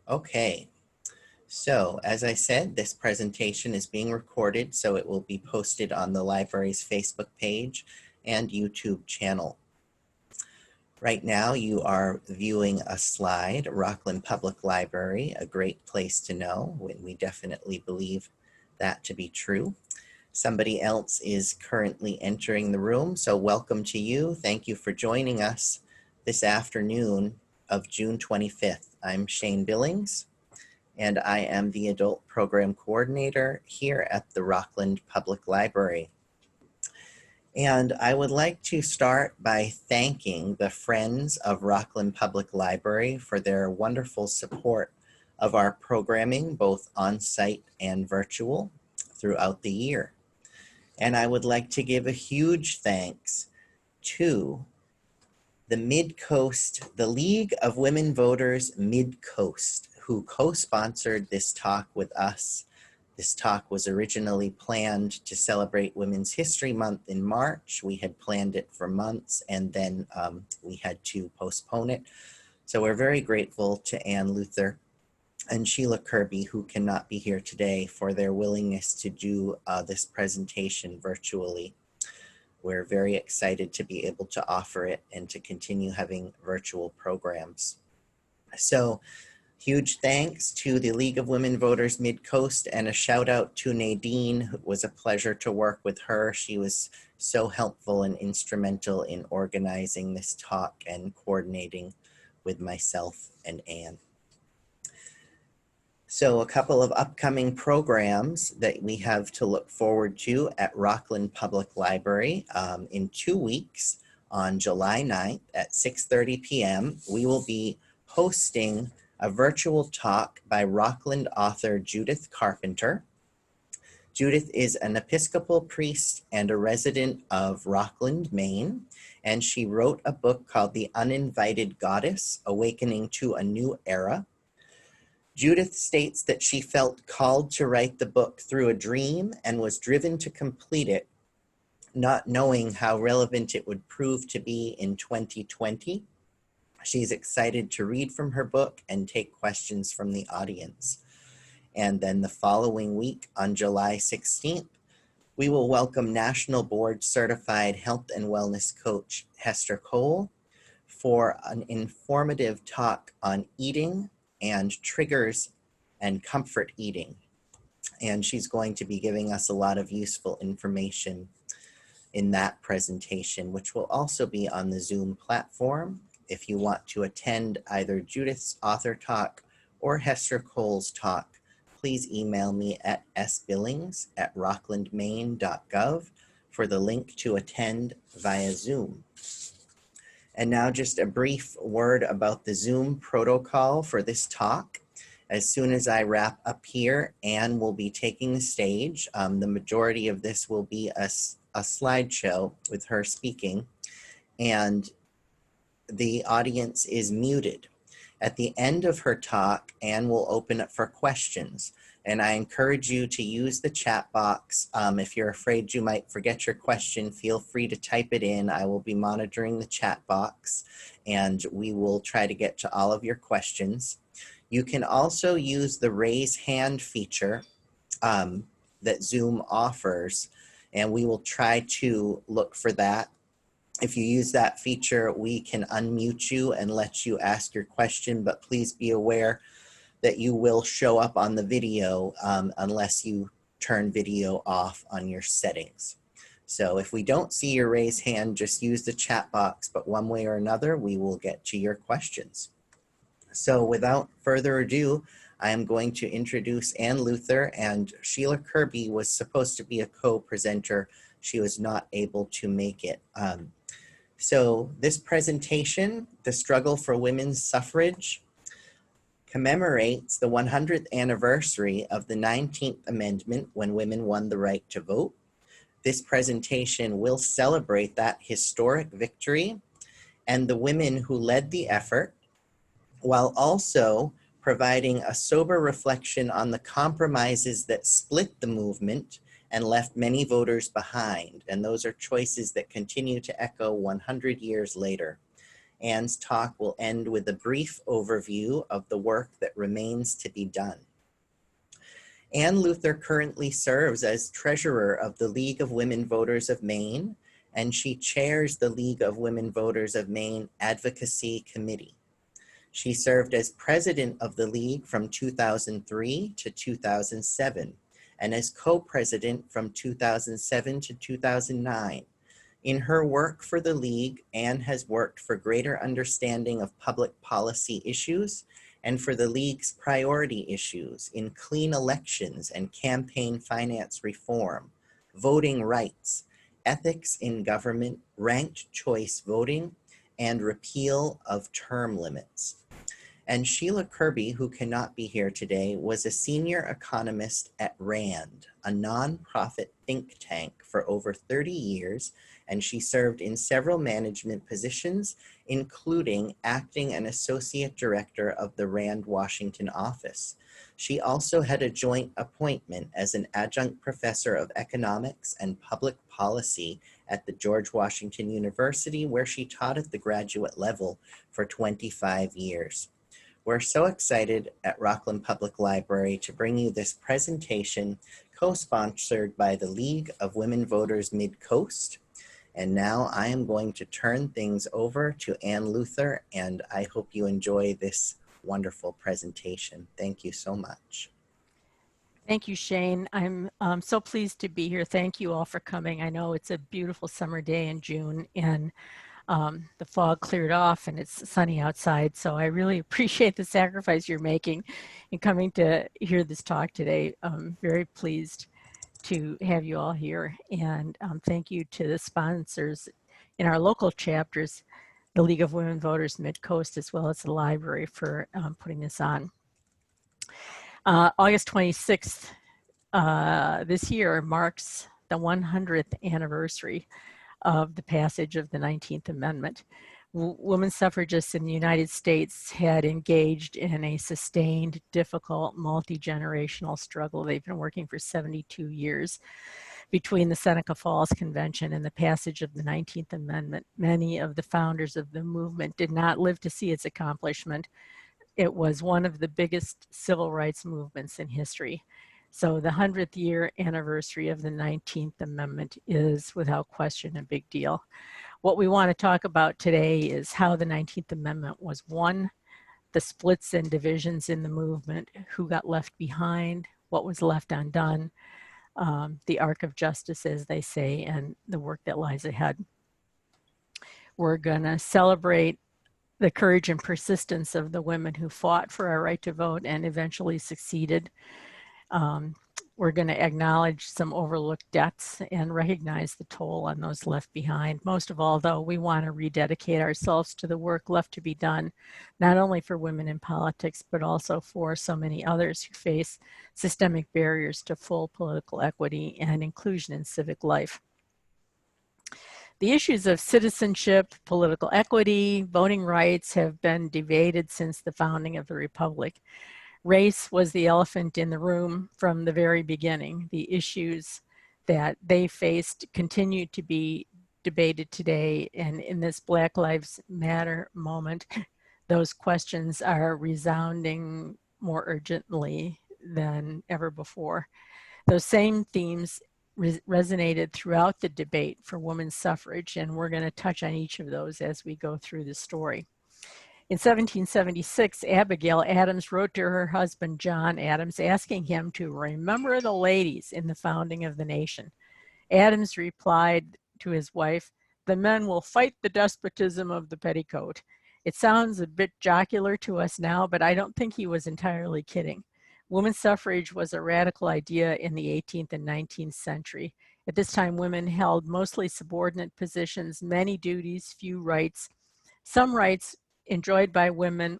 Okay, so as I said, this presentation is being recorded, so it will be posted on the library's Facebook page and YouTube channel. Right now, you are viewing a slide, Rockland Public Library, a great place to know. We definitely believe that to be true. Somebody else is currently entering the room, so welcome to you. Thank you for joining us this afternoon of June 25th. I'm Shane Billings, and I am the Adult Program Coordinator here at the Rockland Public Library. And I would like to start by thanking the Friends of Rockland Public Library for their wonderful support of our programming, both on-site and virtual, throughout the year. And I would like to give a huge thanks to the Mid-Coast, the League of Women Voters Mid-Coast, who co-sponsored this talk with us. This talk was originally planned to celebrate Women's History Month in March. We had planned it for months, and then we had to postpone it. So we're very grateful to Ann Luther and Sheila Kirby, who cannot be here today, for their willingness to do this presentation virtually. We're very excited to be able to offer it and to continue having virtual programs. So huge thanks to the League of Women Voters Mid-Coast, and a shout out to Nadine. It was a pleasure to work with her. She was so helpful and instrumental in organizing this talk and coordinating with myself and Ann. So a couple of upcoming programs that we have to look forward to at Rockland Public Library. In 2 weeks, on July 9th at 6:30 p.m., we will be hosting a virtual talk by Rockland author Judith Carpenter. Judith is an Episcopal priest and a resident of Rockland, Maine, and she wrote a book called The Uninvited Goddess: Awakening to a New Era. Judith states that she felt called to write the book through a dream and was driven to complete it, not knowing how relevant it would prove to be in 2020. She's excited to read from her book and take questions from the audience. And then the following week, on July 16th, we will welcome National Board Certified Health and Wellness Coach Hester Cole for an informative talk on eating and triggers and comfort eating. And she's going to be giving us a lot of useful information in that presentation, which will also be on the Zoom platform. If you want to attend either Judith's author talk or Hester Cole's talk, please email me at sbillings@rocklandmaine.gov for the link to attend via Zoom. And now just a brief word about the Zoom protocol for this talk. As soon as I wrap up here, Ann will be taking the stage. The majority of this will be a slideshow with her speaking, and the audience is muted. At the end of her talk, Ann will open it for questions. And I encourage you to use the chat box. If you're afraid you might forget your question, feel free to type it in. I will be monitoring the chat box, and we will try to get to all of your questions. You can also use the raise hand feature that Zoom offers, and we will try to look for that. If you use that feature, we can unmute you and let you ask your question, but please be aware that you will show up on the video unless you turn video off on your settings. So if we don't see your raised hand, just use the chat box, but one way or another, we will get to your questions. So without further ado, I am going to introduce Ann Luther, and Sheila Kirby was supposed to be a co-presenter. She was not able to make it. So this presentation, The Struggle for Women's Suffrage, commemorates the 100th anniversary of the 19th Amendment when women won the right to vote. This presentation will celebrate that historic victory and the women who led the effort, while also providing a sober reflection on the compromises that split the movement and left many voters behind. And those are choices that continue to echo 100 years later. Anne's talk will end with a brief overview of the work that remains to be done. Ann Luther currently serves as treasurer of the League of Women Voters of Maine, and she chairs the League of Women Voters of Maine Advocacy Committee. She served as president of the League from 2003 to 2007, and as co-president from 2007 to 2009. In her work for the League, Anne has worked for greater understanding of public policy issues and for the League's priority issues in clean elections and campaign finance reform, voting rights, ethics in government, ranked choice voting, and repeal of term limits. And Sheila Kirby, who cannot be here today, was a senior economist at RAND, a nonprofit think tank, for over 30 years, and she served in several management positions, including acting and associate director of the RAND Washington office. She also had a joint appointment as an adjunct professor of economics and public policy at the George Washington University, where she taught at the graduate level for 25 years. We're so excited at Rockland Public Library to bring you this presentation co-sponsored by the League of Women Voters Mid-Coast. And now I am going to turn things over to Ann Luther, and I hope you enjoy this wonderful presentation. Thank you so much. Thank you, Shane. I'm so pleased to be here. Thank you all for coming. I know it's a beautiful summer day in June, and the fog cleared off and it's sunny outside. So I really appreciate the sacrifice you're making in coming to hear this talk today. I'm very pleased to have you all here, and thank you to the sponsors in our local chapters, the League of Women Voters Mid-Coast, as well as the library, for putting this on. August 26th this year marks the 100th anniversary of the passage of the 19th Amendment. Women suffragists in the United States had engaged in a sustained, difficult, multi-generational struggle. They've been working for 72 years between the Seneca Falls Convention and the passage of the 19th Amendment. Many of the founders of the movement did not live to see its accomplishment. It was one of the biggest civil rights movements in history. So the 100th year anniversary of the 19th Amendment is without question a big deal. What we want to talk about today is how the 19th Amendment was won, the splits and divisions in the movement, who got left behind, what was left undone, the arc of justice, as they say, and the work that lies ahead. We're going to celebrate the courage and persistence of the women who fought for our right to vote and eventually succeeded. We're going to acknowledge some overlooked deaths and recognize the toll on those left behind. Most of all, though, we want to rededicate ourselves to the work left to be done, not only for women in politics, but also for so many others who face systemic barriers to full political equity and inclusion in civic life. The issues of citizenship, political equity, voting rights have been debated since the founding of the Republic. Race was the elephant in the room from the very beginning. The issues that they faced continue to be debated today, and in this Black Lives Matter moment, those questions are resounding more urgently than ever before. Those same themes resonated throughout the debate for women's suffrage, and we're going to touch on each of those as we go through the story. In 1776, Abigail Adams wrote to her husband, John Adams, asking him to remember the ladies in the founding of the nation. Adams replied to his wife, "The men will fight the despotism of the petticoat." It sounds a bit jocular to us now, but I don't think he was entirely kidding. Women's suffrage was a radical idea in the 18th and 19th century. At this time, women held mostly subordinate positions, many duties, few rights. Some rights enjoyed by women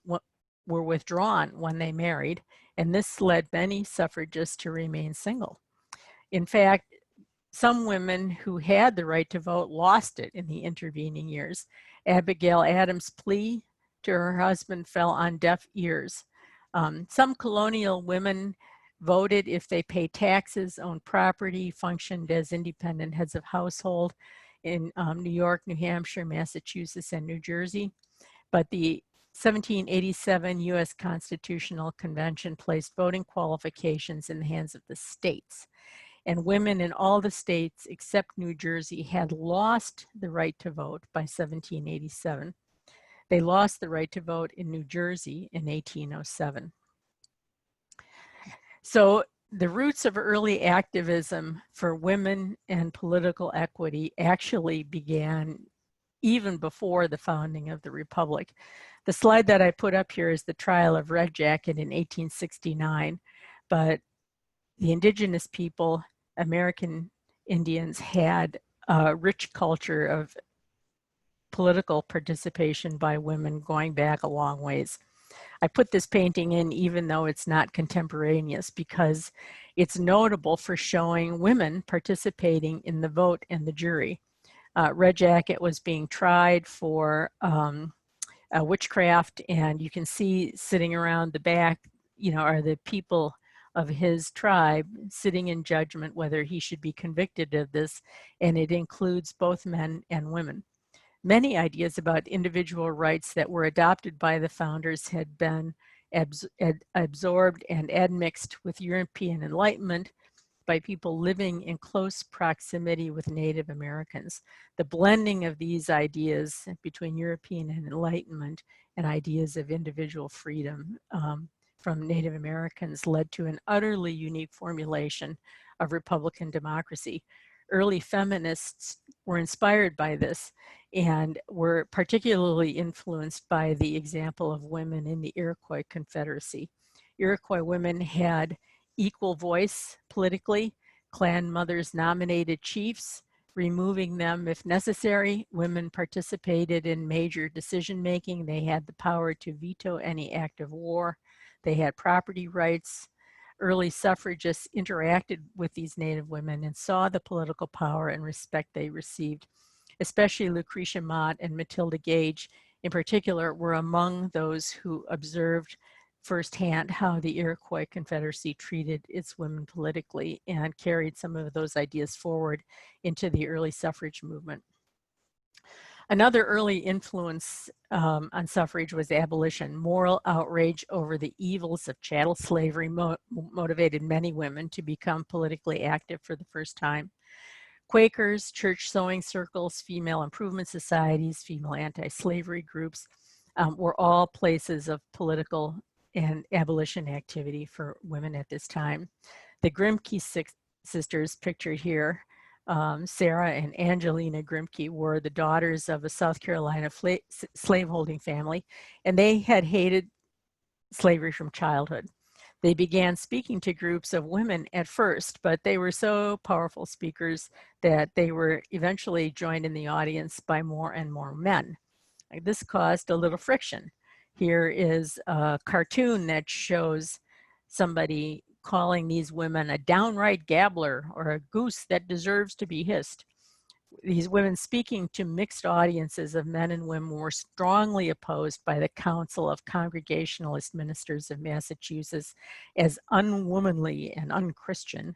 were withdrawn when they married, and this led many suffragists to remain single. In fact, some women who had the right to vote lost it in the intervening years. Abigail Adams' plea to her husband fell on deaf ears. Some colonial women voted if they paid taxes, owned property, functioned as independent heads of household in New York, New Hampshire, Massachusetts, and New Jersey. but the 1787 U.S. Constitutional Convention placed voting qualifications in the hands of the states. And women in all the states except New Jersey had lost the right to vote by 1787. They lost the right to vote in New Jersey in 1807. So the roots of early activism for women and political equity actually began even before the founding of the Republic. The slide that I put up here is the trial of Red Jacket in 1869, but the indigenous people, American Indians, had a rich culture of political participation by women going back a long ways. I put this painting in even though it's not contemporaneous because it's notable for showing women participating in the vote and the jury. Red Jacket was being tried for witchcraft, and you can see sitting around the back, are the people of his tribe sitting in judgment whether he should be convicted of this, and it includes both men and women. Many ideas about individual rights that were adopted by the founders had been absorbed and admixed with European Enlightenment by people living in close proximity with Native Americans. The blending of these ideas between European and Enlightenment and ideas of individual freedom from Native Americans led to an utterly unique formulation of Republican democracy. Early feminists were inspired by this and were particularly influenced by the example of women in the Iroquois Confederacy. Iroquois women had equal voice politically. Clan mothers nominated chiefs, removing them if necessary. Women participated in major decision making. They had the power to veto any act of war. They had property rights. Early suffragists interacted with these Native women and saw the political power and respect they received. Especially Lucretia Mott and Matilda Gage in particular were among those who observed firsthand how the Iroquois Confederacy treated its women politically and carried some of those ideas forward into the early suffrage movement. Another early influence on suffrage was abolition. Moral outrage over the evils of chattel slavery motivated many women to become politically active for the first time. Quakers, church sewing circles, female improvement societies, female anti-slavery groups were all places of political and abolition activity for women at this time. The Grimke sisters pictured here, Sarah and Angelina Grimke, were the daughters of a South Carolina slaveholding family, and they had hated slavery from childhood. They began speaking to groups of women at first, but they were so powerful speakers that they were eventually joined in the audience by more and more men. This caused a little friction. Here is a cartoon that shows somebody calling these women a downright gabbler or a goose that deserves to be hissed. These women speaking to mixed audiences of men and women were strongly opposed by the Council of Congregationalist Ministers of Massachusetts as unwomanly and unchristian.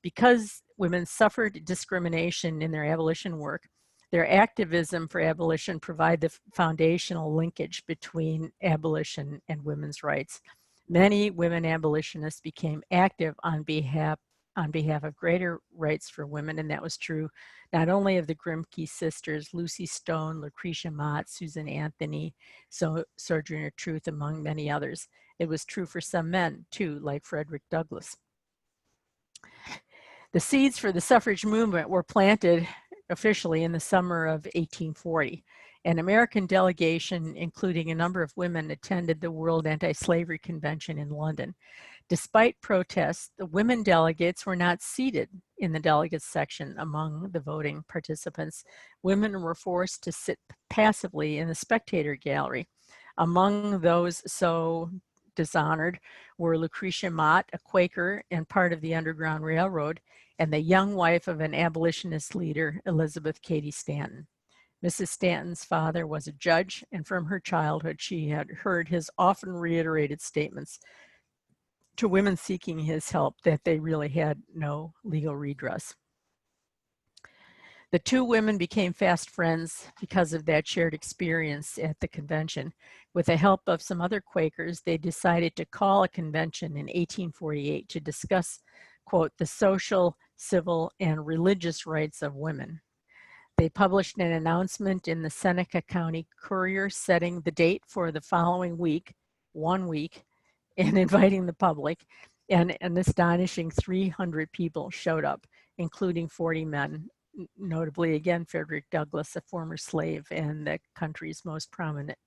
Because women suffered discrimination in their abolition work, their activism for abolition provided the foundational linkage between abolition and women's rights. Many women abolitionists became active on behalf of greater rights for women, and that was true not only of the Grimke sisters, Lucy Stone, Lucretia Mott, Susan Anthony, Sojourner Truth, among many others. It was true for some men too, like Frederick Douglass. The seeds for the suffrage movement were planted officially in the summer of 1840. An American delegation, including a number of women, attended the World Anti-Slavery Convention in London. Despite protests, the women delegates were not seated in the delegates section among the voting participants. Women were forced to sit passively in the spectator gallery. Among those so dishonored were Lucretia Mott, a Quaker and part of the Underground Railroad, and the young wife of an abolitionist leader, Elizabeth Cady Stanton. Mrs. Stanton's father was a judge, and from her childhood, she had heard his often reiterated statements to women seeking his help that they really had no legal redress. The two women became fast friends because of that shared experience at the convention. With the help of some other Quakers, they decided to call a convention in 1848 to discuss, quote, the social, civil, and religious rights of women. They published an announcement in the Seneca County Courier setting the date for the following week, 1 week, and inviting the public. And an astonishing 300 people showed up, including 40 men, notably again Frederick Douglass, a former slave and the country's most prominent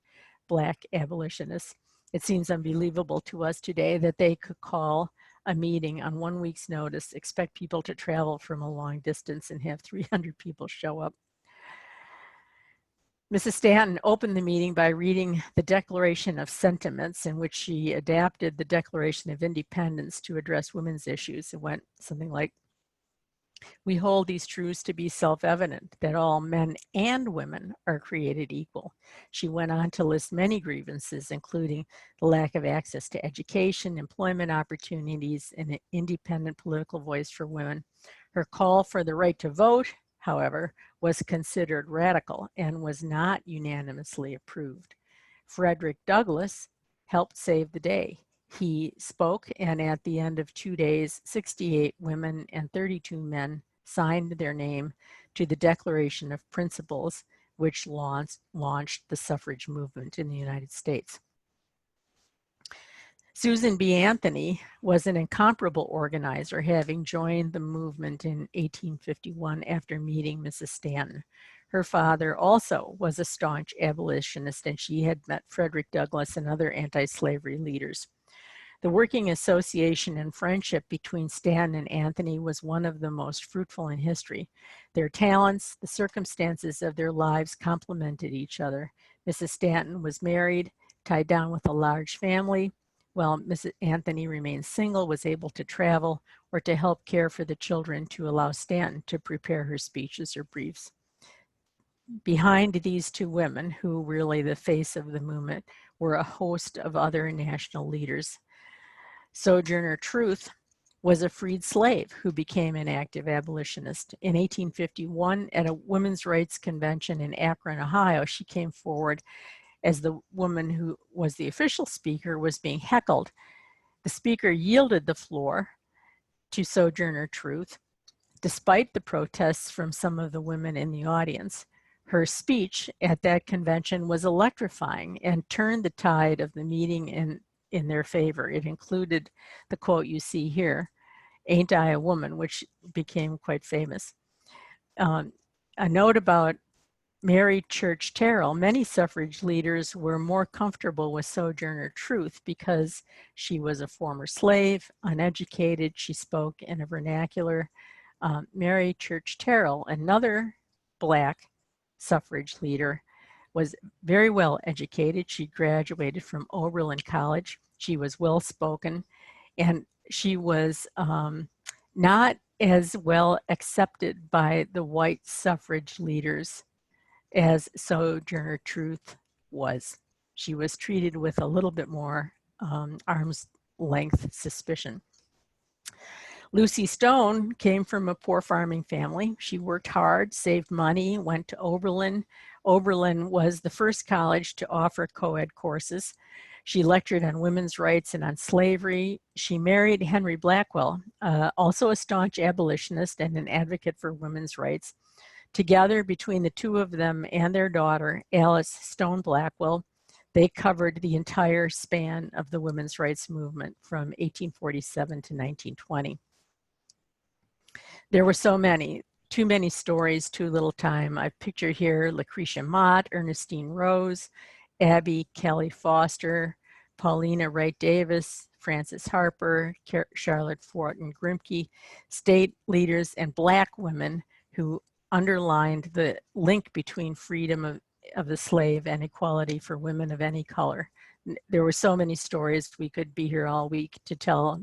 Black abolitionist. It seems unbelievable to us today that they could call a meeting on 1 week's notice, expect people to travel from a long distance, and have 300 people show up. Mrs. Stanton opened the meeting by reading the Declaration of Sentiments, in which she adapted the Declaration of Independence to address women's issues. It went something like, "We hold these truths to be self-evident, that all men and women are created equal." She went on to list many grievances, including the lack of access to education, employment opportunities, and an independent political voice for women. Her call for the right to vote, however, was considered radical and was not unanimously approved. Frederick Douglass helped save the day. He spoke, and at the end of 2 days, 68 women and 32 men signed their name to the Declaration of Principles, which launched the suffrage movement in the United States. Susan B. Anthony was an incomparable organizer, having joined the movement in 1851 after meeting Mrs. Stanton. Her father also was a staunch abolitionist, and she had met Frederick Douglass and other anti-slavery leaders. The working association and friendship between Stanton and Anthony was one of the most fruitful in history. Their talents, the circumstances of their lives complemented each other. Mrs. Stanton was married, tied down with a large family, while Mrs. Anthony remained single, was able to travel or to help care for the children to allow Stanton to prepare her speeches or briefs. Behind these two women, who were really the face of the movement, were a host of other national leaders. Sojourner Truth was a freed slave who became an active abolitionist. In 1851, at a women's rights convention in Akron, Ohio, she came forward as the woman who was the official speaker was being heckled. The speaker yielded the floor to Sojourner Truth, despite the protests from some of the women in the audience. Her speech at that convention was electrifying and turned the tide of the meeting in their favor. It included the quote you see here, "Ain't I a woman," which became quite famous. A note about Mary Church Terrell: many suffrage leaders were more comfortable with Sojourner Truth because she was a former slave, uneducated, she spoke in a vernacular. Mary Church Terrell, another Black suffrage leader, was very well educated. She graduated from Oberlin College. She was well spoken, and she was not as well accepted by the white suffrage leaders as Sojourner Truth was. She was treated with a little bit more arm's length suspicion. Lucy Stone came from a poor farming family. She worked hard, saved money, went to Oberlin. Oberlin was the first college to offer co-ed courses. She lectured on women's rights and on slavery. She married Henry Blackwell, also a staunch abolitionist and an advocate for women's rights. Together, between the two of them and their daughter, Alice Stone Blackwell, they covered the entire span of the women's rights movement from 1847 to 1920. There were so many, too many stories, too little time. I've pictured here Lucretia Mott, Ernestine Rose, Abby Kelly Foster, Paulina Wright Davis, Frances Harper, Charlotte Fortin Grimke, state leaders and Black women who underlined the link between freedom of the slave and equality for women of any color. There were so many stories. We could be here all week to tell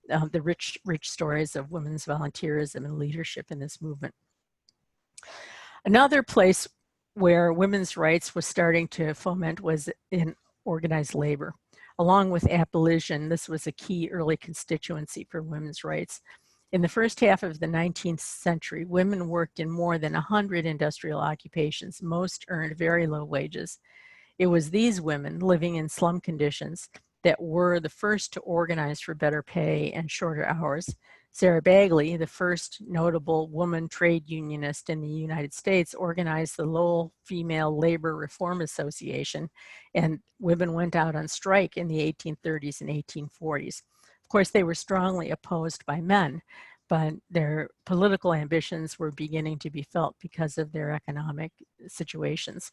the rich stories of women's volunteerism and leadership in this movement. Another place where women's rights was starting to foment was in organized labor. Along with abolition, this was a key early constituency for women's rights. In the first half of the 19th century, women worked in more than 100 industrial occupations. Most earned very low wages. It was these women living in slum conditions that were the first to organize for better pay and shorter hours. Sarah Bagley, the first notable woman trade unionist in the United States, organized the Lowell Female Labor Reform Association, and women went out on strike in the 1830s and 1840s. Of course, they were strongly opposed by men, but their political ambitions were beginning to be felt because of their economic situations.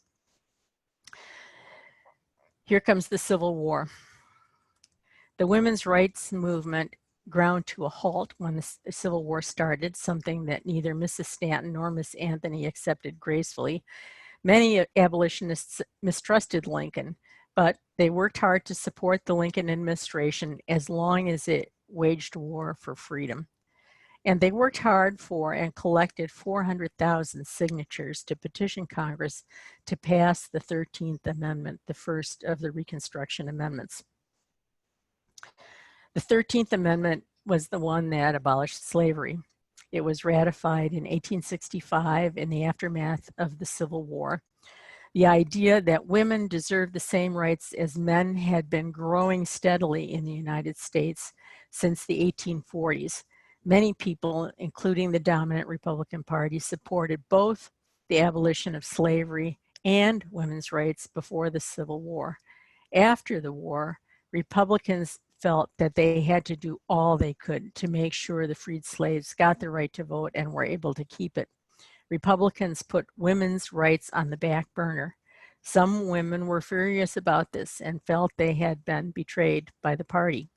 Here comes the Civil War. The women's rights movement ground to a halt when the Civil War started, something that neither Mrs. Stanton nor Miss Anthony accepted gracefully. Many abolitionists mistrusted Lincoln, but they worked hard to support the Lincoln administration as long as it waged war for freedom. And they worked hard for and collected 400,000 signatures to petition Congress to pass the 13th Amendment, the first of the Reconstruction Amendments. The 13th Amendment was the one that abolished slavery. It was ratified in 1865 in the aftermath of the Civil War. The idea that women deserved the same rights as men had been growing steadily in the United States since the 1840s. Many people, including the dominant Republican Party, supported both the abolition of slavery and women's rights before the Civil War. After the war, Republicans felt that they had to do all they could to make sure the freed slaves got the right to vote and were able to keep it. Republicans put women's rights on the back burner. Some women were furious about this and felt they had been betrayed by the party.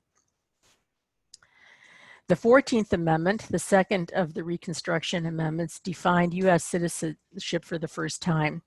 The 14th Amendment, the second of the Reconstruction Amendments, defined U.S. citizenship for the first time,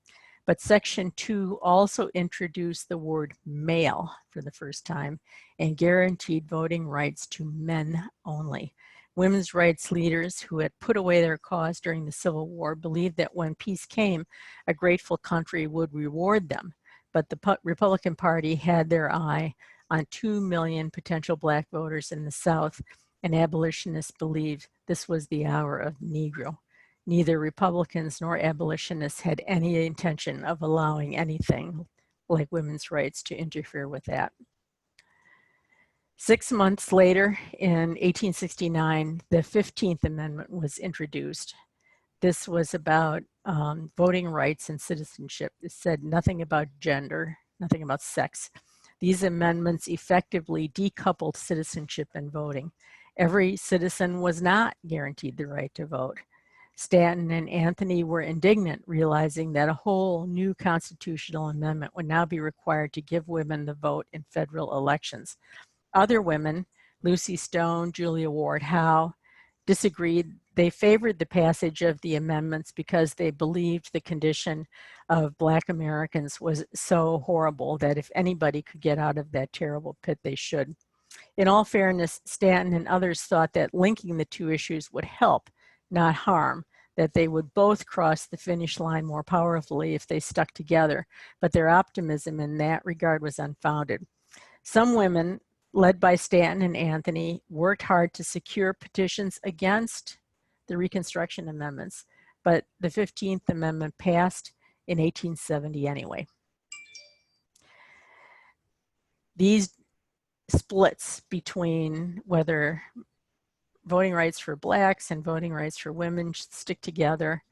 but Section 2 also introduced the word male for the first time and guaranteed voting rights to men only. Women's rights leaders who had put away their cause during the Civil War believed that when peace came, a grateful country would reward them, but the Republican Party had their eye on 2 million potential Black voters in the South, and abolitionists believed this was the hour of the Negro. Neither Republicans nor abolitionists had any intention of allowing anything like women's rights to interfere with that. 6 months later, in 1869, the 15th Amendment was introduced. This was about voting rights and citizenship. It said nothing about gender, nothing about sex. These amendments effectively decoupled citizenship and voting. Every citizen was not guaranteed the right to vote. Stanton and Anthony were indignant, realizing that a whole new constitutional amendment would now be required to give women the vote in federal elections. Other women, Lucy Stone, Julia Ward Howe, disagreed. They favored the passage of the amendments because they believed the condition of Black Americans was so horrible that if anybody could get out of that terrible pit, they should. In all fairness, Stanton and others thought that linking the two issues would help, not harm, that they would both cross the finish line more powerfully if they stuck together, but their optimism in that regard was unfounded. Some women, led by Stanton and Anthony, worked hard to secure petitions against the Reconstruction Amendments, but the 15th Amendment passed in 1870 anyway. These splits between whether voting rights for Blacks and voting rights for women should stick together,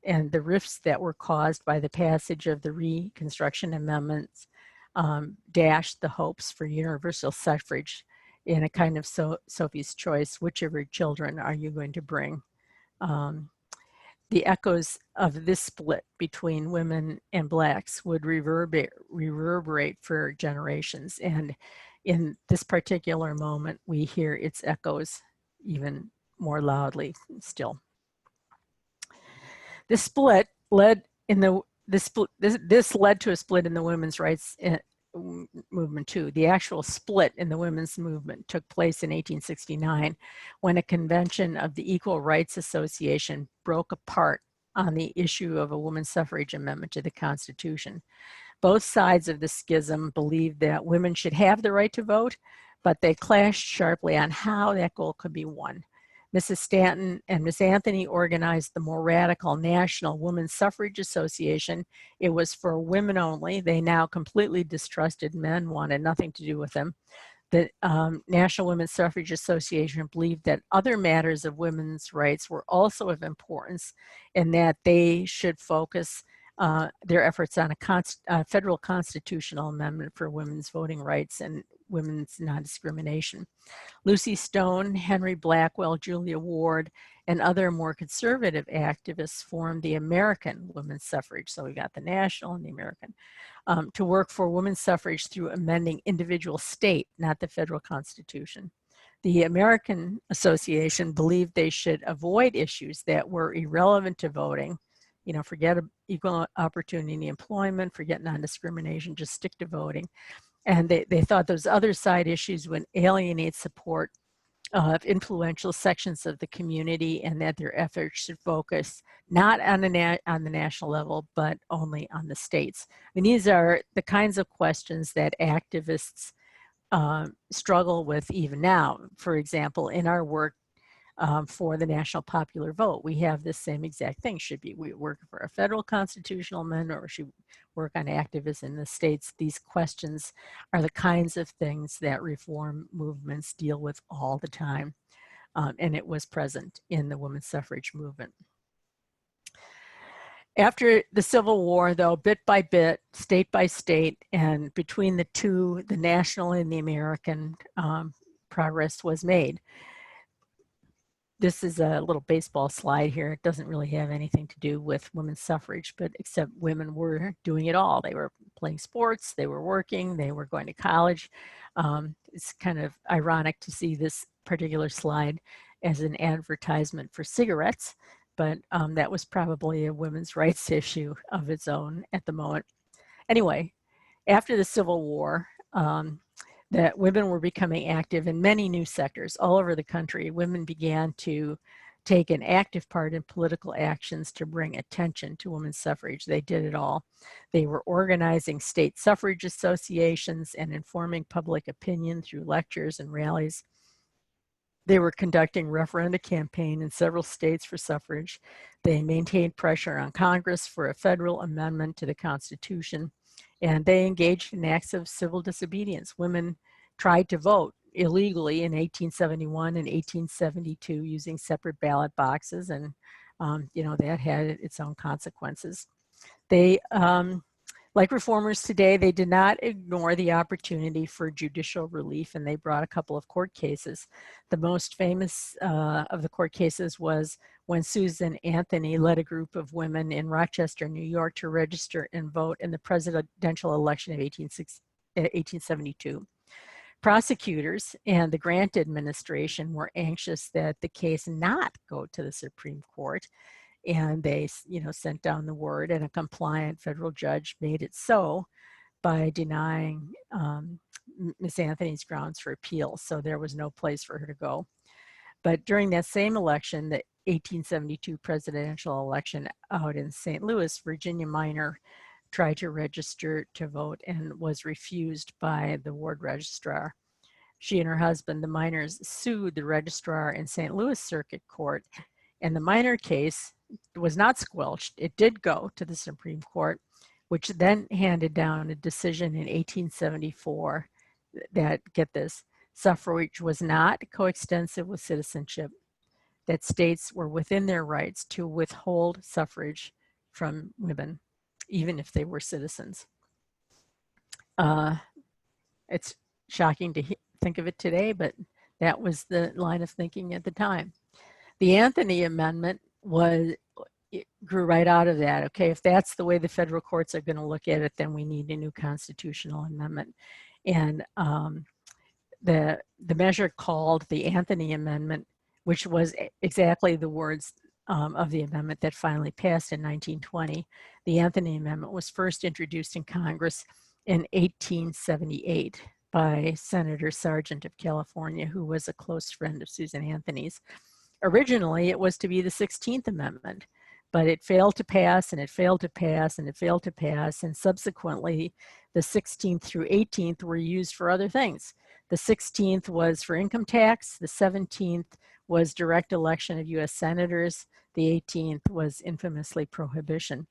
and the rifts that were caused by the passage of the Reconstruction Amendments dashed the hopes for universal suffrage in a kind of Sophie's choice, which of your children are you going to bring? The echoes of this split between women and Blacks would reverberate for generations. And in this particular moment, we hear its echoes even more loudly still. This split led this led to a split in the women's rights movement too. The actual split in the women's movement took place in 1869 when a convention of the Equal Rights Association broke apart on the issue of a women's suffrage amendment to the Constitution. Both sides of the schism believed that women should have the right to vote, but they clashed sharply on how that goal could be won. Mrs. Stanton and Miss Anthony organized the more radical National Women's Suffrage Association. It was for women only. They now completely distrusted men, wanted nothing to do with them. The National Women's Suffrage Association believed that other matters of women's rights were also of importance and that they should focus their efforts on a federal constitutional amendment for women's voting rights and women's non-discrimination. Lucy Stone, Henry Blackwell, Julia Ward, and other more conservative activists formed the American Women's Suffrage. So we got the national and the American. To work for women's suffrage through amending individual state, not the federal constitution. The American Association believed they should avoid issues that were irrelevant to voting. You know, forget equal opportunity employment, forget non-discrimination, just stick to voting. And they thought those other side issues would alienate support of influential sections of the community, and that their efforts should focus not on the national level, but only on the states. And these are the kinds of questions that activists struggle with even now. For example, in our work for the national popular vote, we have this same exact thing. Should we work for a federal constitutional amendment, or should we work on activism in the states? These questions are the kinds of things that reform movements deal with all the time. And it was present in the women's suffrage movement. After the Civil War, though, bit by bit, state by state, and between the two, the national and the American, progress was made. This is a little baseball slide here. It doesn't really have anything to do with women's suffrage, but except women were doing it all. They were playing sports, they were working, they were going to college. It's kind of ironic to see this particular slide as an advertisement for cigarettes, but that was probably a women's rights issue of its own at the moment. Anyway, after the Civil War, that women were becoming active in many new sectors all over the country. Women began to take an active part in political actions to bring attention to women's suffrage. They did it all. They were organizing state suffrage associations and informing public opinion through lectures and rallies. They were conducting referenda campaign in several states for suffrage. They maintained pressure on Congress for a federal amendment to the Constitution, and they engaged in acts of civil disobedience. Women tried to vote illegally in 1871 and 1872 using separate ballot boxes, and you know, that had its own consequences. They, like reformers today, they did not ignore the opportunity for judicial relief, and they brought a couple of court cases. The most famous of the court cases was when Susan Anthony led a group of women in Rochester, New York, to register and vote in the presidential election of 1872. Prosecutors and the Grant administration were anxious that the case not go to the Supreme Court, and they, you know, sent down the word, and a compliant federal judge made it so by denying Miss Anthony's grounds for appeal. So there was no place for her to go. But during that same election, the 1872 presidential election out in St. Louis, Virginia Minor tried to register to vote and was refused by the ward registrar. She and her husband, the Minors, sued the registrar in St. Louis Circuit Court, and the Minor case was not squelched. It did go to the Supreme Court, which then handed down a decision in 1874 that, get this, suffrage was not coextensive with citizenship, that states were within their rights to withhold suffrage from women, even if they were citizens. It's shocking to think of it today, but that was the line of thinking at the time. The Anthony Amendment grew right out of that. Okay, if that's the way the federal courts are going to look at it, then we need a new constitutional amendment. And the measure called the Anthony Amendment, which was exactly the words of the amendment that finally passed in 1920. The Anthony Amendment was first introduced in Congress in 1878 by Senator Sargent of California, who was a close friend of Susan Anthony's. Originally, it was to be the 16th Amendment, but it failed to pass, and it failed to pass, and it failed to pass, and subsequently the 16th through 18th were used for other things. The 16th was for income tax, the 17th was direct election of US senators. The 18th was infamously prohibition.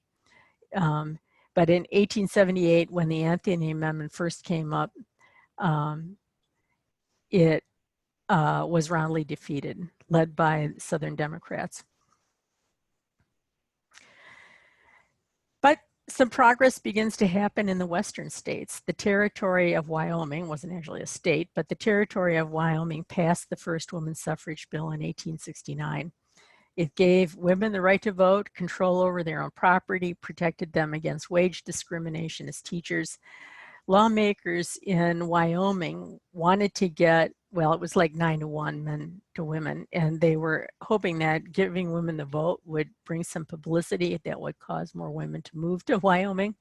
But in 1878, when the Anthony Amendment first came up, it was roundly defeated, led by Southern Democrats. But some progress begins to happen in the western states. The territory of Wyoming wasn't actually a state, but the territory of Wyoming passed the first women's suffrage bill in 1869. It gave women the right to vote, control over their own property, protected them against wage discrimination as teachers. Lawmakers in Wyoming wanted to get, well, it was like 9-to-1 men to women, and they were hoping that giving women the vote would bring some publicity that would cause more women to move to Wyoming.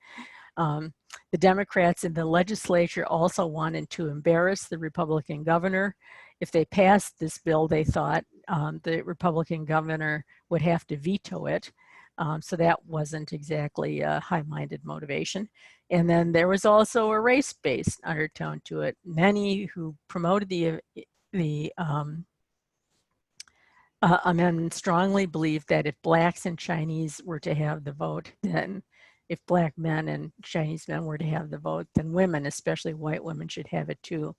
The Democrats in the legislature also wanted to embarrass the Republican governor. If they passed this bill, they thought the Republican governor would have to veto it. So that wasn't exactly a high-minded motivation. And then there was also a race-based undertone to it. Many who promoted the amendment strongly believed that if Blacks and Chinese were to have the vote, then if Black men and Chinese men were to have the vote, then women, especially white women, should have it too.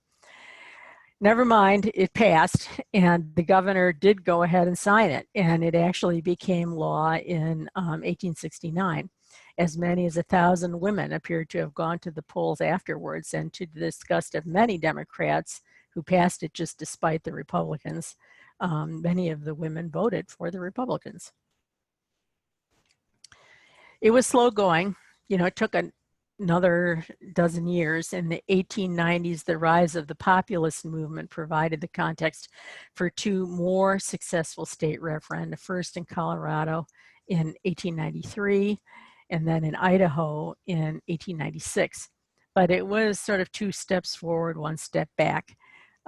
Never mind, it passed, and the governor did go ahead and sign it, and it actually became law in 1869. As many as 1,000 women appeared to have gone to the polls afterwards, and to the disgust of many Democrats who passed it just despite the Republicans, many of the women voted for the Republicans. It was slow going. You know, it took another dozen years. In the 1890s, the rise of the populist movement provided the context for two more successful state referenda, first in Colorado in 1893, and then in Idaho in 1896. But it was sort of 2 steps forward, 1 step back.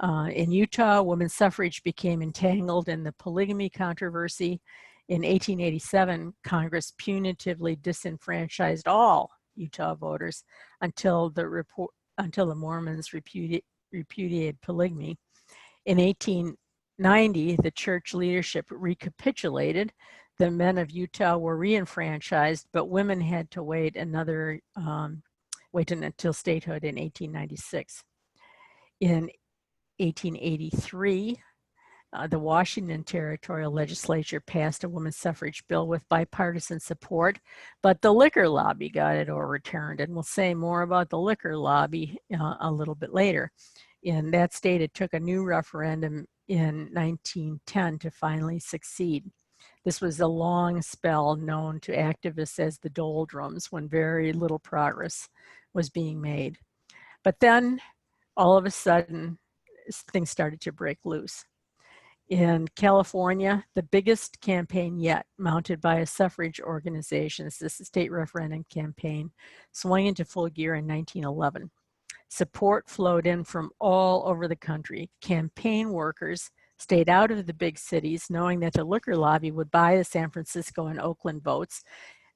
In Utah, women's suffrage became entangled in the polygamy controversy. In 1887, Congress punitively disenfranchised all Utah voters until the Mormons repudiated polygamy. In 1890, the church leadership recapitulated. The men of Utah were reenfranchised, but women had to wait until statehood in 1896. In 1883, the Washington Territorial Legislature passed a women's suffrage bill with bipartisan support, but the liquor lobby got it overturned, and we'll say more about the liquor lobby a little bit later. In that state, it took a new referendum in 1910 to finally succeed. This was a long spell known to activists as the doldrums, when very little progress was being made. But then, all of a sudden, things started to break loose. In California, the biggest campaign yet, mounted by a suffrage organization, this is the state referendum campaign, swung into full gear in 1911. Support flowed in from all over the country. Campaign workers stayed out of the big cities, knowing that the liquor lobby would buy the San Francisco and Oakland votes,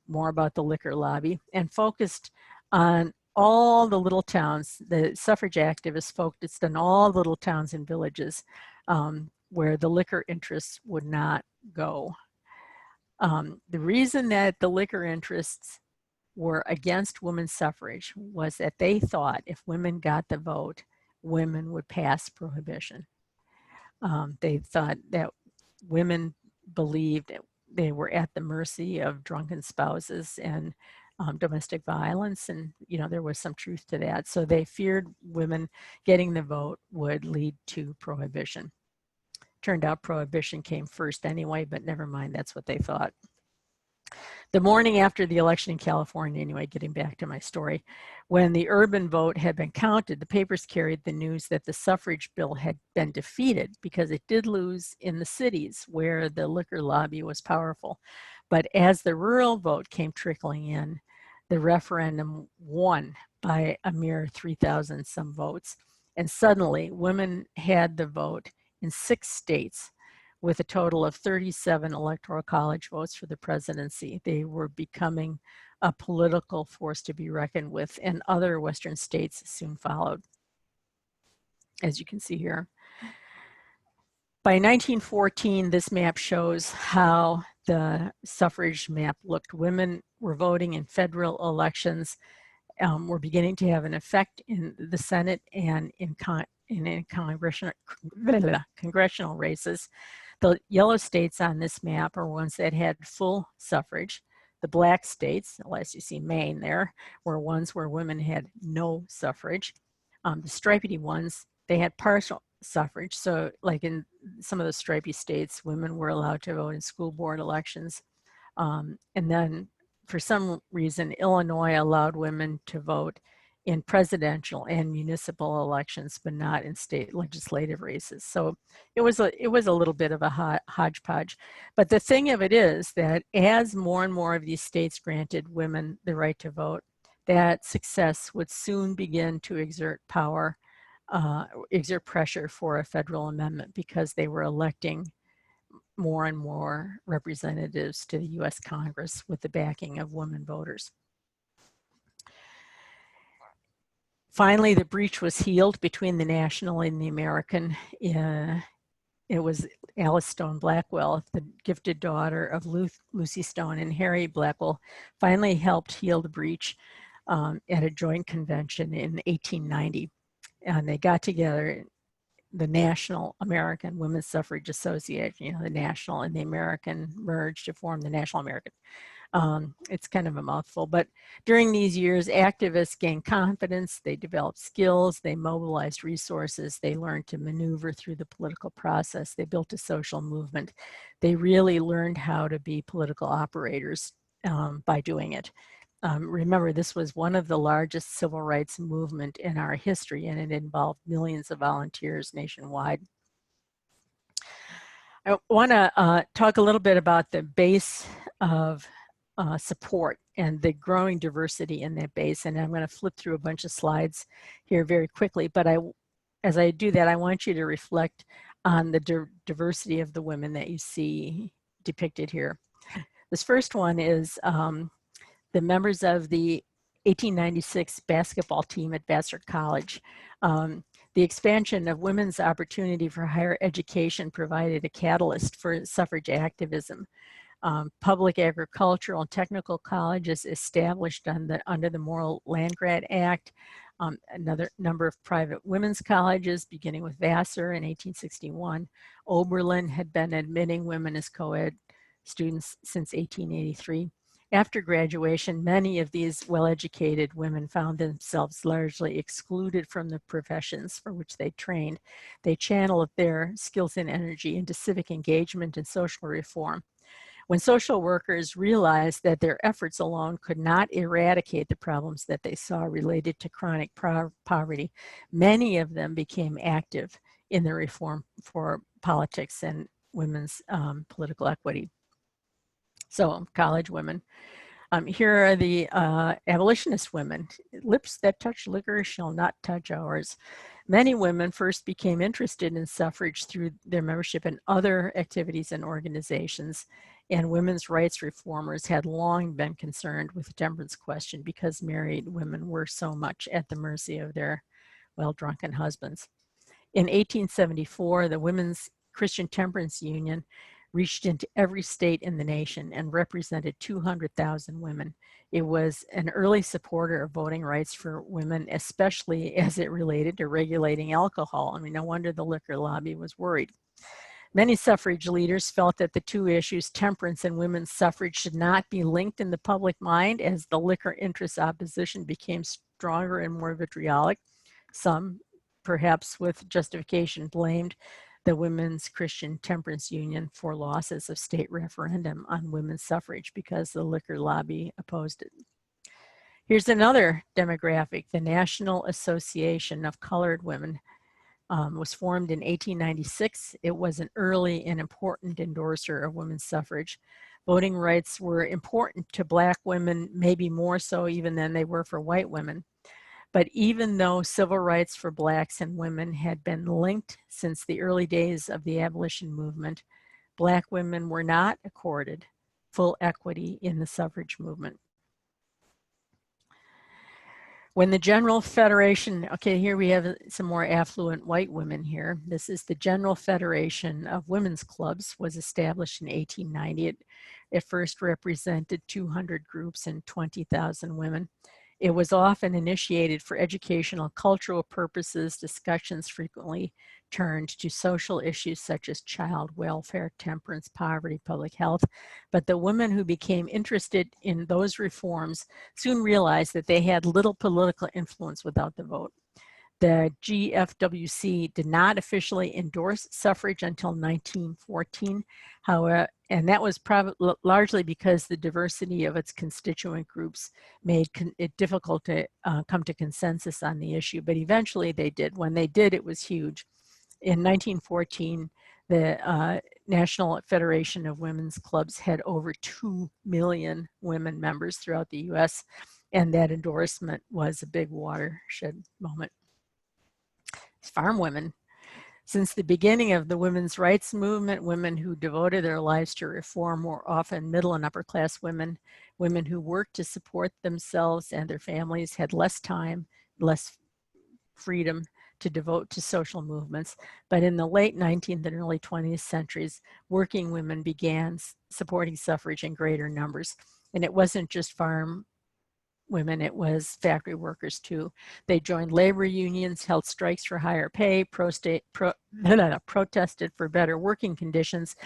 more about the liquor lobby, and focused on all the little towns. The suffrage activists focused on all the little towns and villages where the liquor interests would not go. The reason that the liquor interests were against women's suffrage was that they thought if women got the vote, women would pass prohibition. They thought that women believed that they were at the mercy of drunken spouses and domestic violence, and there was some truth to that. So they feared women getting the vote would lead to prohibition. Turned out prohibition came first anyway, but never mind, that's what they thought. The morning after the election in California, anyway, getting back to my story, when the urban vote had been counted, the papers carried the news that the suffrage bill had been defeated because it did lose in the cities where the liquor lobby was powerful. But as the rural vote came trickling in, the referendum won by a mere 3,000 some votes. And suddenly, women had the vote in 6 states, with a total of 37 electoral college votes for the presidency. They were becoming a political force to be reckoned with, and other Western states soon followed, as you can see here. By 1914, this map shows how the suffrage map looked. Women were voting in federal elections, were beginning to have an effect in the Senate and in congressional races. The yellow states on this map are ones that had full suffrage. The black states, unless you see Maine there, were ones where women had no suffrage. The stripedy ones, they had partial suffrage. So like in some of the stripy states, women were allowed to vote in school board elections. And then for some reason, Illinois allowed women to vote in presidential and municipal elections, but not in state legislative races. So it was a little bit of a hodgepodge. But the thing of it is that as more and more of these states granted women the right to vote, that success would soon begin to exert power, exert pressure for a federal amendment, because they were electing more and more representatives to the US Congress with the backing of women voters. Finally, the breach was healed between the national and the American. It was Alice Stone Blackwell, the gifted daughter of Lucy Stone and Harry Blackwell, finally helped heal the breach at a joint convention in 1890. And they got together, the National American Women's Suffrage Association, you know, the National and the American merged to form the National American. It's kind of a mouthful, but during these years, activists gained confidence, they developed skills, they mobilized resources, they learned to maneuver through the political process, they built a social movement. They really learned how to be political operators by doing it. Remember, this was one of the largest civil rights movement in our history, and it involved millions of volunteers nationwide. I want to talk a little bit about the base of support and the growing diversity in that base. And I'm going to flip through a bunch of slides here very quickly. But as I do that, I want you to reflect on the diversity of the women that you see depicted here. This first one is the members of the 1896 basketball team at Vassar College. The expansion of women's opportunity for higher education provided a catalyst for suffrage activism. Public agricultural and technical colleges established under the Morrill Land Grant Act. Another number of private women's colleges, beginning with Vassar in 1861. Oberlin had been admitting women as co-ed students since 1883. After graduation, many of these well-educated women found themselves largely excluded from the professions for which they trained. They channeled their skills and energy into civic engagement and social reform. When social workers realized that their efforts alone could not eradicate the problems that they saw related to chronic poverty, many of them became active in the reform for politics and women's political equity. So, college women. Here are the abolitionist women. Lips that touch liquor shall not touch ours. Many women first became interested in suffrage through their membership in other activities and organizations, and women's rights reformers had long been concerned with the temperance question because married women were so much at the mercy of their well-drunken husbands. In 1874, the Women's Christian Temperance Union reached into every state in the nation and represented 200,000 women. It was an early supporter of voting rights for women, especially as it related to regulating alcohol. I mean, no wonder the liquor lobby was worried. Many suffrage leaders felt that the two issues, temperance and women's suffrage, should not be linked in the public mind as the liquor interest opposition became stronger and more vitriolic. Some, perhaps with justification, blamed the Women's Christian Temperance Union for losses of state referendum on women's suffrage because the liquor lobby opposed it. Here's another demographic. The National Association of Colored Women was formed in 1896. It was an early and important endorser of women's suffrage. Voting rights were important to Black women, maybe more so even than they were for white women. But even though civil rights for Blacks and women had been linked since the early days of the abolition movement, Black women were not accorded full equity in the suffrage movement. When the General Federation, okay, here we have some more affluent white women here. This is the General Federation of Women's Clubs, was established in 1890. It first represented 200 groups and 20,000 women. It was often initiated for educational, cultural purposes. Discussions frequently turned to social issues such as child welfare, temperance, poverty, public health. But the women who became interested in those reforms soon realized that they had little political influence without the vote. The GFWC did not officially endorse suffrage until 1914, however, and that was largely because the diversity of its constituent groups made it difficult to come to consensus on the issue, but eventually they did. When they did, it was huge. In 1914, the National Federation of Women's Clubs had over 2 million women members throughout the US, and that endorsement was a big watershed moment. Farm women. Since the beginning of the women's rights movement, women who devoted their lives to reform were often middle and upper class women. Women who worked to support themselves and their families had less time, less freedom to devote to social movements. But in the late 19th and early 20th centuries, working women began supporting suffrage in greater numbers. And it wasn't just farm women, it was factory workers too. They joined labor unions, held strikes for higher pay, protested for better working conditions.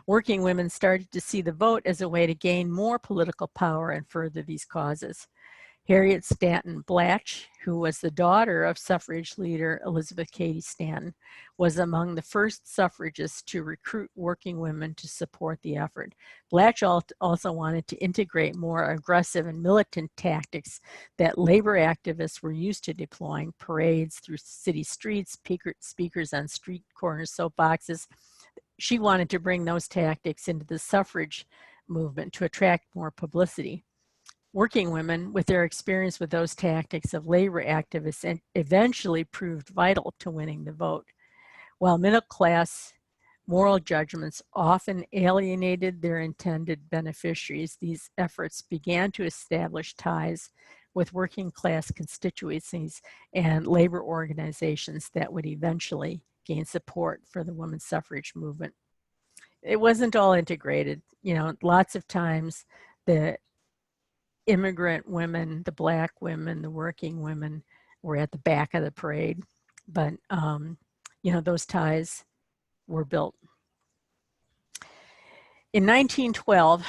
Working women started to see the vote as a way to gain more political power and further these causes. Harriet Stanton Blatch, who was the daughter of suffrage leader Elizabeth Cady Stanton, was among the first suffragists to recruit working women to support the effort. Blatch also wanted to integrate more aggressive and militant tactics that labor activists were used to deploying: parades through city streets, speakers on street corners, soapboxes. She wanted to bring those tactics into the suffrage movement to attract more publicity. Working women, with their experience with those tactics of labor activists, eventually proved vital to winning the vote. While middle-class moral judgments often alienated their intended beneficiaries, these efforts began to establish ties with working-class constituencies and labor organizations that would eventually gain support for the women's suffrage movement. It wasn't all integrated. You know, lots of times the immigrant women, the Black women, the working women were at the back of the parade, but you know, those ties were built. In 1912,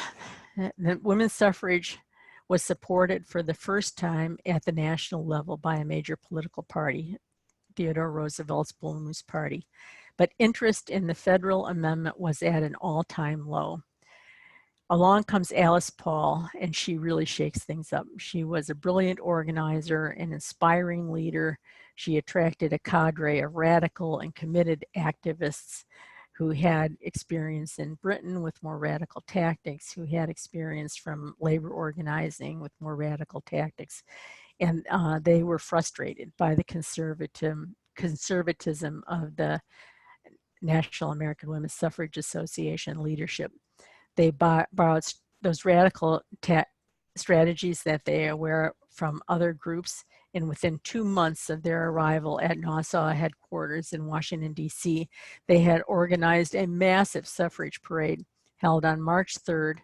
the women's suffrage was supported for the first time at the national level by a major political party, Theodore Roosevelt's Bull Moose Party, but interest in the federal amendment was at an all-time low. Along comes Alice Paul, and she really shakes things up. She was a brilliant organizer, an inspiring leader. She attracted a cadre of radical and committed activists who had experience in Britain with more radical tactics, who had experience from labor organizing with more radical tactics. And they were frustrated by the conservatism of the National American Women's Suffrage Association leadership. They borrowed those radical strategies that they were from other groups, and within 2 months of their arrival at Nassau headquarters in Washington, D.C., they had organized a massive suffrage parade held on March 3rd,